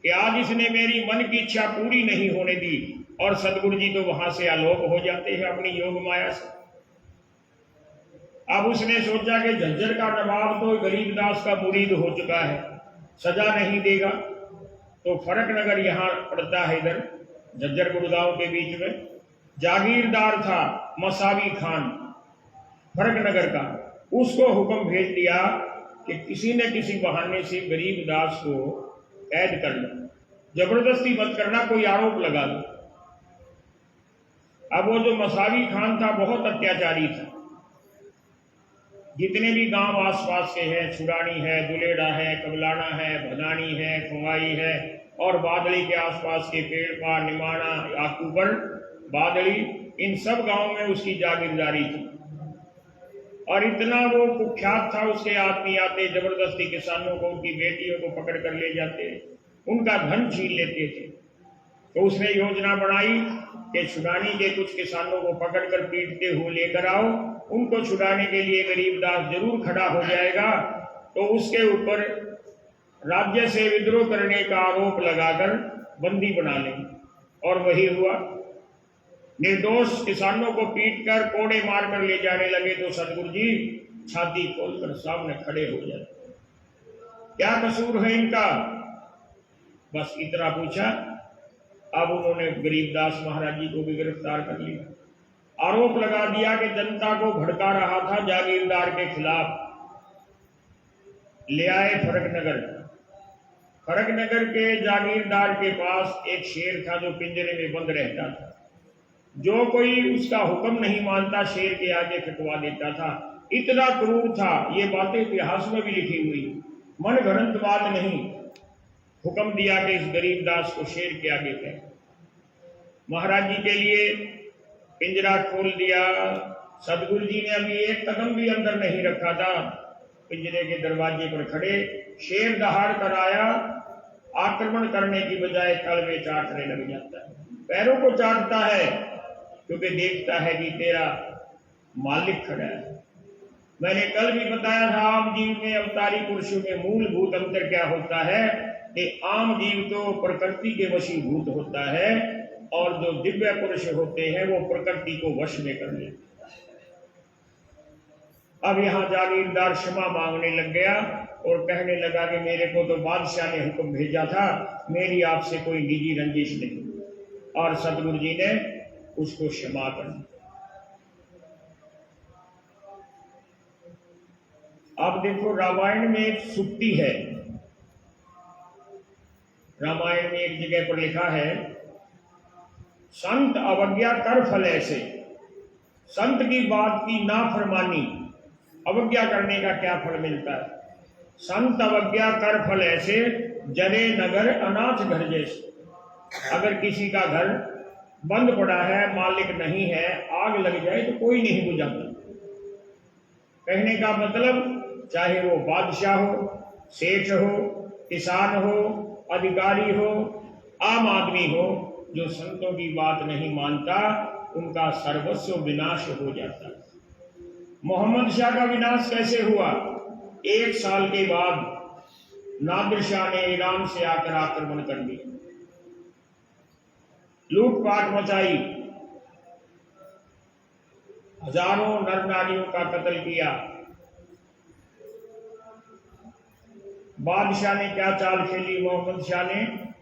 कि आज इसने मेरी मन की इच्छा पूरी नहीं होने दी, और सदगुरु जी तो वहां से आलोक हो जाते हैं अपनी योग माया से। अब उसने सोचा कि झज्जर का नवाब तो गरीबदास का मुरीद हो चुका है, सजा नहीं देगा, तो फरक नगर यहां पड़ता है, इधर झज्जर गुड़गांव के बीच में जागीरदार था मसावी खान फरक नगर का। उसको हुक्म भेज दिया कि किसी न किसी बहाने से गरीबदास को कैद कर लो, जबरदस्ती मत करना, कोई आरोप लगा दो। अब वो जो मसावी खान था बहुत अत्याचारी था। जितने भी गांव आसपास के हैं, छुड़ानी है, दुलेड़ा है, कबलाना है, भदानी है, खुंगाई है, और बादली के आसपास के पेड़पा, निमाना, आकूबर, बादली, इन सब गांव में उसकी जागीरदारी थी। और इतना वो कुख्यात था, उसके आदमी आते जबरदस्ती किसानों को, उनकी बेटियों को पकड़ कर ले जाते, उनका धन छीन लेते थे। तो उसने योजना बनाई कि छुड़ानी के कुछ किसानों को पकड़कर पीटते हुए लेकर आओ, उनको छुड़ाने के लिए गरीबदास जरूर खड़ा हो जाएगा, तो उसके ऊपर राज्य से विद्रोह करने का आरोप लगाकर बंदी बना लेंगे। और वही हुआ, निर्दोष किसानों को पीटकर कोड़े मारकर ले जाने लगे तो सदगुरु जी छाती खोलकर सामने खड़े हो जाते, क्या कसूर है इनका, बस इतना पूछा। अब उन्होंने गरीबदास महाराज जी को भी गिरफ्तार कर लिया, आरोप लगा दिया कि जनता को भड़का रहा था जागीरदार के खिलाफ। ले आए फरक नगर। फरक नगर के जागीरदार के पास एक शेर था जो पिंजरे में बंद रहता था। जो कोई उसका हुक्म नहीं मानता शेर के आगे फेंकवा देता था। इतना क्रूर था, ये बातें इतिहास में भी लिखी हुई, मन घड़ंत बात नहीं। हुक्म दिया कि इस गरीबदास को शेर के आगे फेंक। महाराज जी के लिए पिंजरा खोल दिया। सदगुरु जी ने अभी एक कदम भी अंदर नहीं रखा था, पिंजरे के दरवाजे पर खड़े शेर दहाड़ कर आया, आक्रमण करने की बजाय तल में चाटने लग जाता है, पैरों को चाटता है, क्योंकि देखता है कि तेरा मालिक खड़ा है। मैंने कल भी बताया था आम जीव में अवतारी पुरुषों में मूलभूत अंतर क्या होता है कि आम जीव तो प्रकृति के वशीभूत होता है, और जो दिव्य पुरुष होते हैं वो प्रकृति को वश में कर लेते हैं। अब यहां जागीरदार क्षमा मांगने लग गया और कहने लगा कि मेरे को तो बादशाह ने हुक्म भेजा था, मेरी आपसे कोई निजी रंजिश नहीं। और सतगुरु जी ने उसको क्षमा कर दी। अब देखो, रामायण में एक सुक्ति है। रामायण में एक जगह पर लिखा है, संत अवज्ञा कर फल ऐसे। संत की बात की नाफरमानी, अवज्ञा करने का क्या फल मिलता है? संत अवज्ञा कर फल ऐसे, जरे नगर अनाथ घर जैसे। अगर किसी का घर बंद पड़ा है, मालिक नहीं है, आग लग जाए तो कोई नहीं बुझाता। कहने का मतलब, चाहे वो बादशाह हो, सेठ हो, किसान हो, अधिकारी हो, आम आदमी हो, जो संतों की बात नहीं मानता, उनका सर्वस्व विनाश हो जाता है। मोहम्मद शाह का विनाश कैसे हुआ? 1 साल के बाद नादिर शाह ने ईरान से आकर आक्रमण कर दिया, लूटपाट मचाई, हजारों नर नारियों का कत्ल किया। बादशाह ने क्या चाल खेली? मोहम्मद शाह ने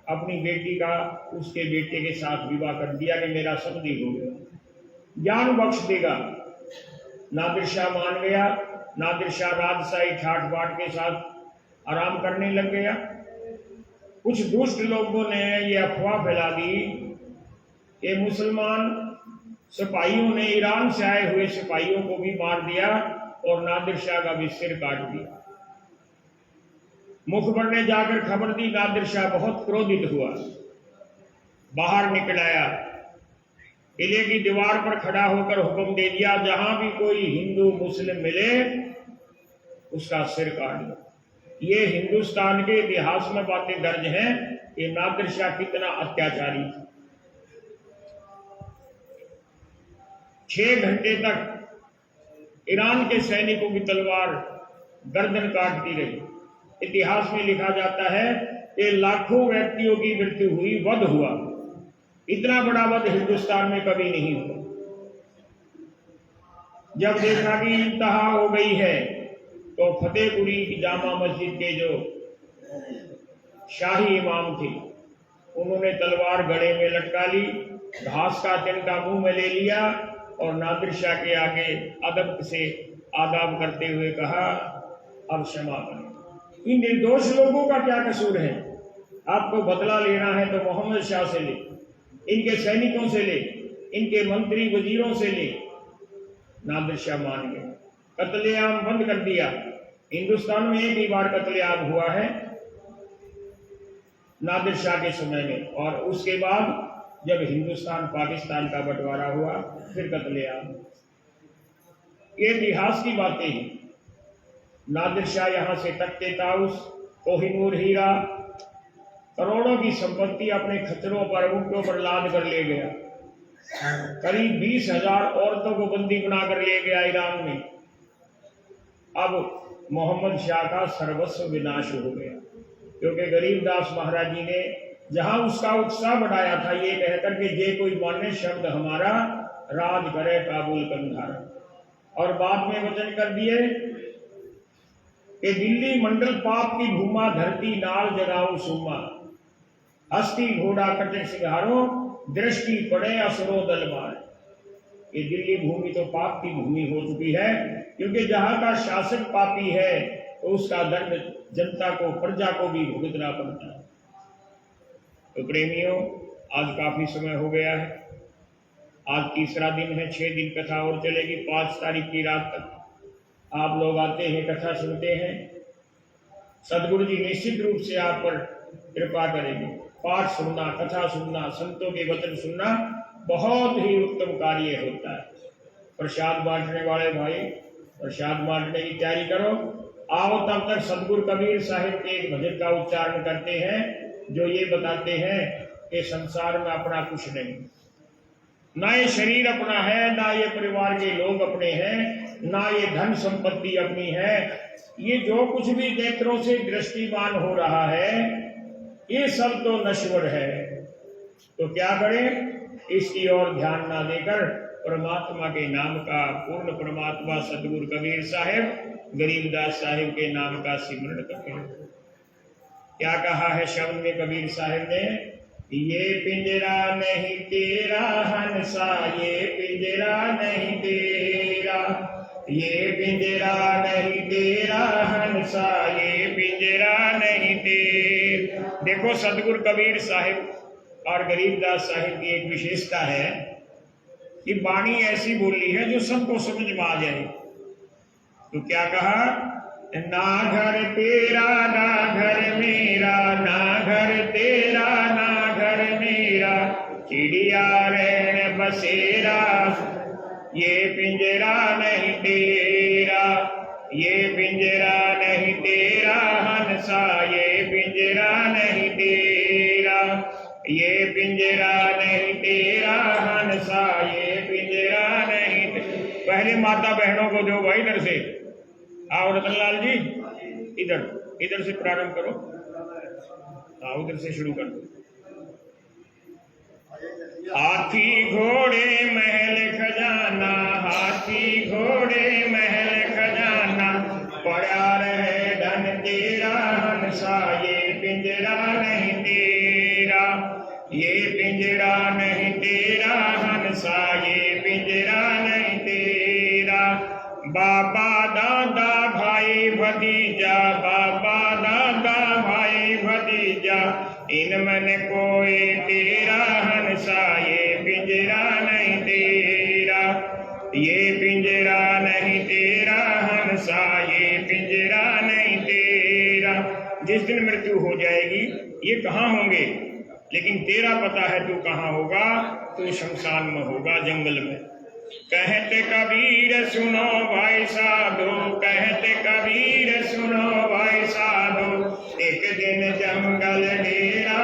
अपनी बेटी का उसके बेटे के साथ विवाह कर दिया कि मेरा समधी हो गया, ज्ञान बख्श देगा। नादिर शाह मान गया। नादिर शाह राजशाही ठाट बाट के साथ आराम करने लग गया। कुछ दुष्ट लोगों ने ये अफवाह फैला दी कि मुसलमान सिपाहियों ने ईरान से आए हुए सिपाहियों को भी मार दिया और नादिर शाह का भी सिर काट दिया। मुखबर ने जाकर खबर दी। नादिर शाह बहुत क्रोधित हुआ, बाहर निकल आया, किले की दीवार पर खड़ा होकर हुक्म दे दिया, जहां भी कोई हिंदू मुस्लिम मिले उसका सिर काट दो। ये हिंदुस्तान के इतिहास में बातें दर्ज हैं कि नादिर शाह कितना अत्याचारी था। 6 घंटे तक ईरान के सैनिकों की तलवार गर्दन काटती रही। इतिहास में लिखा जाता है कि लाखों व्यक्तियों की मृत्यु हुई, वध हुआ। इतना बड़ा वध हिंदुस्तान में कभी नहीं हुआ। जब देखा कि इंतहा हो गई है तो फतेहपुरी की जामा मस्जिद के जो शाही इमाम थे, उन्होंने तलवार गले में लटका ली, घास का तिनका मुंह में ले लिया और नादिर शाह के आगे अदब से आदाब करते हुए कहा, अब क्षमा करें। इन निर्दोष लोगों का क्या कसूर है? आपको बदला लेना है तो मोहम्मद शाह से ले, इनके सैनिकों से ले, इनके मंत्री वजीरों से ले। नादिर शाह मान गए, कत्लेआम बंद कर दिया। हिंदुस्तान में एक ही बार कत्लेआम हुआ है, नादिर शाह के समय में, और उसके बाद जब हिंदुस्तान पाकिस्तान का बंटवारा हुआ फिर कत्लेआम। ये इतिहास की बातें हैं। नादिर शाह यहां से तख्ते ताउस, कोहिनूर हीरा, करोड़ों की संपत्ति अपने खच्चरों पर, ऊँटों पर लाद कर ले गया। करीब 20,000 औरतों को बंदी बनाकर ले गया ईरान में। अब मोहम्मद शाह का सर्वस्व विनाश हो गया, क्योंकि गरीबदास महाराज जी ने जहां उसका उत्साह बढ़ाया था ये कहकर के जे कोई माने शब्द हमारा, राज करे काबुल कंधारा। और बाद में वचन कर दिए कि दिल्ली मंडल पाप की भूमा, धरती नाल जगाऊं सुमा, हस्ती घोड़ा कटे सिंहारों, दृष्टि पड़े असुरो दल मार। ये दिल्ली भूमि तो पाप की भूमि हो चुकी है, क्योंकि जहां का शासक पापी है तो उसका दंड जनता को, प्रजा को भी भुगतना पड़ता है। तो प्रेमियों, आज काफी समय हो गया है। आज तीसरा दिन है, 6 दिन कथा और चलेगी। 5 तारीख की रात तक आप लोग आते हैं, कथा सुनते हैं। सदगुरु जी निश्चित रूप से आप पर कृपा करेंगे। पाठ सुनना, कथा सुनना, संतों के वचन सुनना बहुत ही उत्तम कार्य होता है। प्रसाद बांटने वाले भाई, प्रसाद बांटने की तैयारी करो। आओ, तब तक सदगुरु कबीर साहिब के एक भजन का उच्चारण करते हैं जो ये बताते हैं कि संसार में अपना कुछ नहीं, ना ये शरीर अपना है, ना ये परिवार के लोग अपने हैं, ना ये धन संपत्ति अपनी है। ये जो कुछ भी नेत्रों से दृष्टिमान हो रहा है ये सब तो नश्वर है। तो क्या करें? इसकी ओर ध्यान ना देकर परमात्मा के नाम का, पूर्ण परमात्मा सतगुरु कबीर साहिब गरीबदास साहिब के नाम का सिमरण करें। क्या कहा है शब्द में कबीर साहिब ने? ये पिंजरा नहीं तेरा हंसा, ये पिंजरा नहीं तेरा, ये पिंजरा नहीं तेरा हंसा, ये पिंजरा नहीं तेरा। देखो सतगुरु कबीर साहिब और गरीबदास साहिब की एक विशेषता है कि वाणी ऐसी बोली है जो सबको समझ में आ जाए। तो क्या कहा? ना घर तेरा ना घर मेरा, ना घर तेरा ना घर मेरा, चिड़िया रैन बसेरा, ये पिंजरा नहीं तेरा, ये पिंजरा नहीं तेरा हंसा, ये पिंजरा नहीं तेरा, ये पिंजरा नहीं तेरा हंसा, ये पिंजरा नहीं पहले माता बहनों को दो भाई इधर से। आओ रतनलाल जी, इधर से प्रारंभ करो। आओ उधर से शुरू कर दो। हाथी घोड़े महल खजाना, हाथी घोड़े महल खजाना, पड़ा रहे धन तेरा हंसा, ये पिंजरा नहीं तेरा, ये पिंजरा नहीं तेरा हंसा, ये पिंजरा नहीं तेरा। बाबा दादा भाई भतीजा, बाबा दादा भाई भतीजा, इनमें कोई तेरा हंसा, ये पिंजरा नहीं तेरा, ये पिंजरा नहीं तेरा हंसा, ये पिंजरा नहीं तेरा। जिस दिन मृत्यु हो जाएगी ये कहाँ होंगे, लेकिन तेरा पता है तू कहाँ होगा। तू शमशान में होगा, जंगल में। कहते कबीर सुनो भाई साधो, कहते कबीर सुनो भाई साधो, एक दिन जंगल डेरा,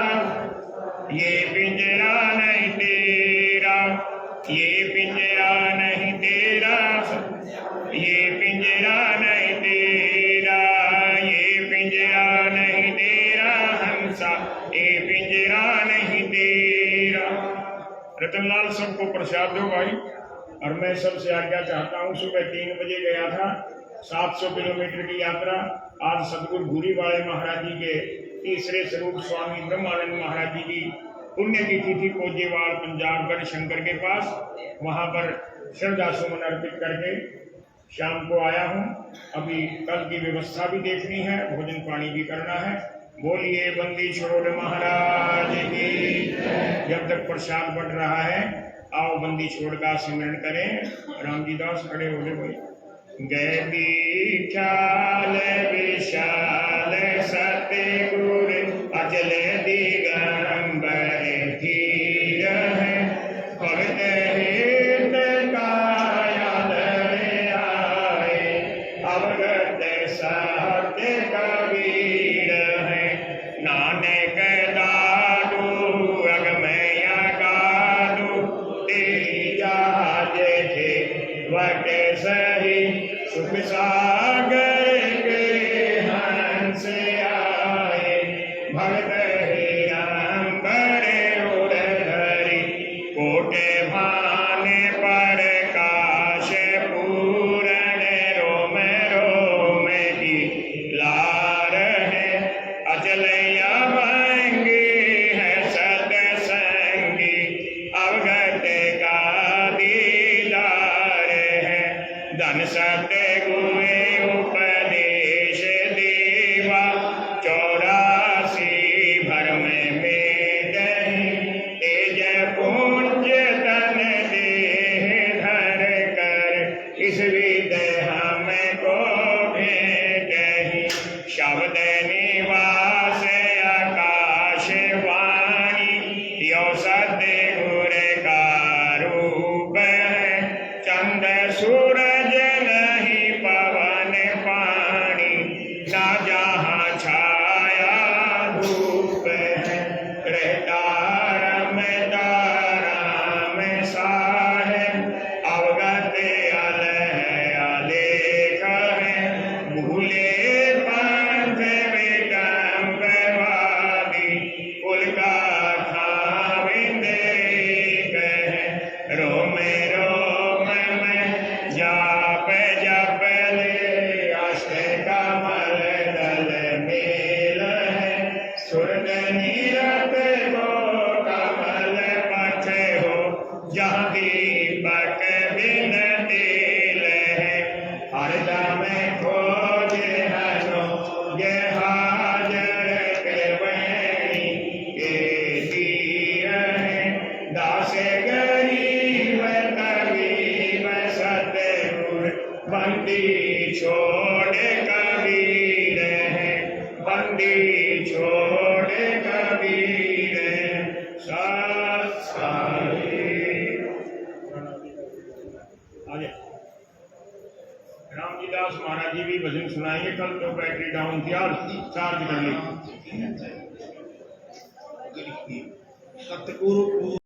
ये पिंजरा नहीं तेरा, ये पिंजरा नहीं तेरा, ये पिंजरा नहीं तेरा, ये पिंजरा नहीं तेरा हंसा, ये पिंजरा नहीं तेरा। रतनलाल सबको प्रसाद दो भाई। और मैं सबसे आज्ञा चाहता हूँ, सुबह 3 बजे गया था 700 किलोमीटर की यात्रा। आज सतगुरु भूरीवाले महाराज जी के तीसरे स्वरूप स्वामी ब्रह्मानंद महाराज जी की पुण्यतिथि थी कोजेवाड़ पंजाब गढ़ शंकर के पास। वहां पर श्रद्धा सुमन अर्पित करके शाम को आया हूँ। अभी कल की व्यवस्था भी देखनी है, भोजन पानी भी करना है। बोलिए बंदी छोड़ महाराज की। जब तक प्रसाद बढ़ रहा है आओ बंदी छोड़ का सिमरण करें। रामजी दास खड़े हो गए भाई। गए विशाल विशाल सतगुर अचल दिगंबर धीर है, भगत हित काया धरे आए, अवगत सत्य कबीर है, नानक दादू अगमया गादू, तेरी जहाजे थे वट सही, सुख सागर के हंस आए, भगत ही राम बड़े उधरी, कोटे भाने पर काश पूरण, रोम रोम की लार है, अचलैया भंगी है सतसंगी, अवगत का दीदार है, धन सत्य गुए उपदेश देवा, 84 भर में दही, तेज पुंज तन देह धर कर, इस विदय हमें को भेटहि, शब्द निवास आकाश वाणी, यो सतगुर का रूप है, चंद सूरज नहीं पवन पानी, ना जहाँ छाया धूप है, रहता रम तारा में साहेब, अवगत अलह सदा में खोजे हनो ये हाजर करवैनी के दिए दासे गरीब कबीर सतगुर बंदी छोड़ कबीर बंदी छोड़ कबीर सत साहिब। आगे रामजी दास महाराज जी भी भजन सुनाएंगे। कल तो बैटरी डाउन थी और चार्ज कर ली। सतगुरु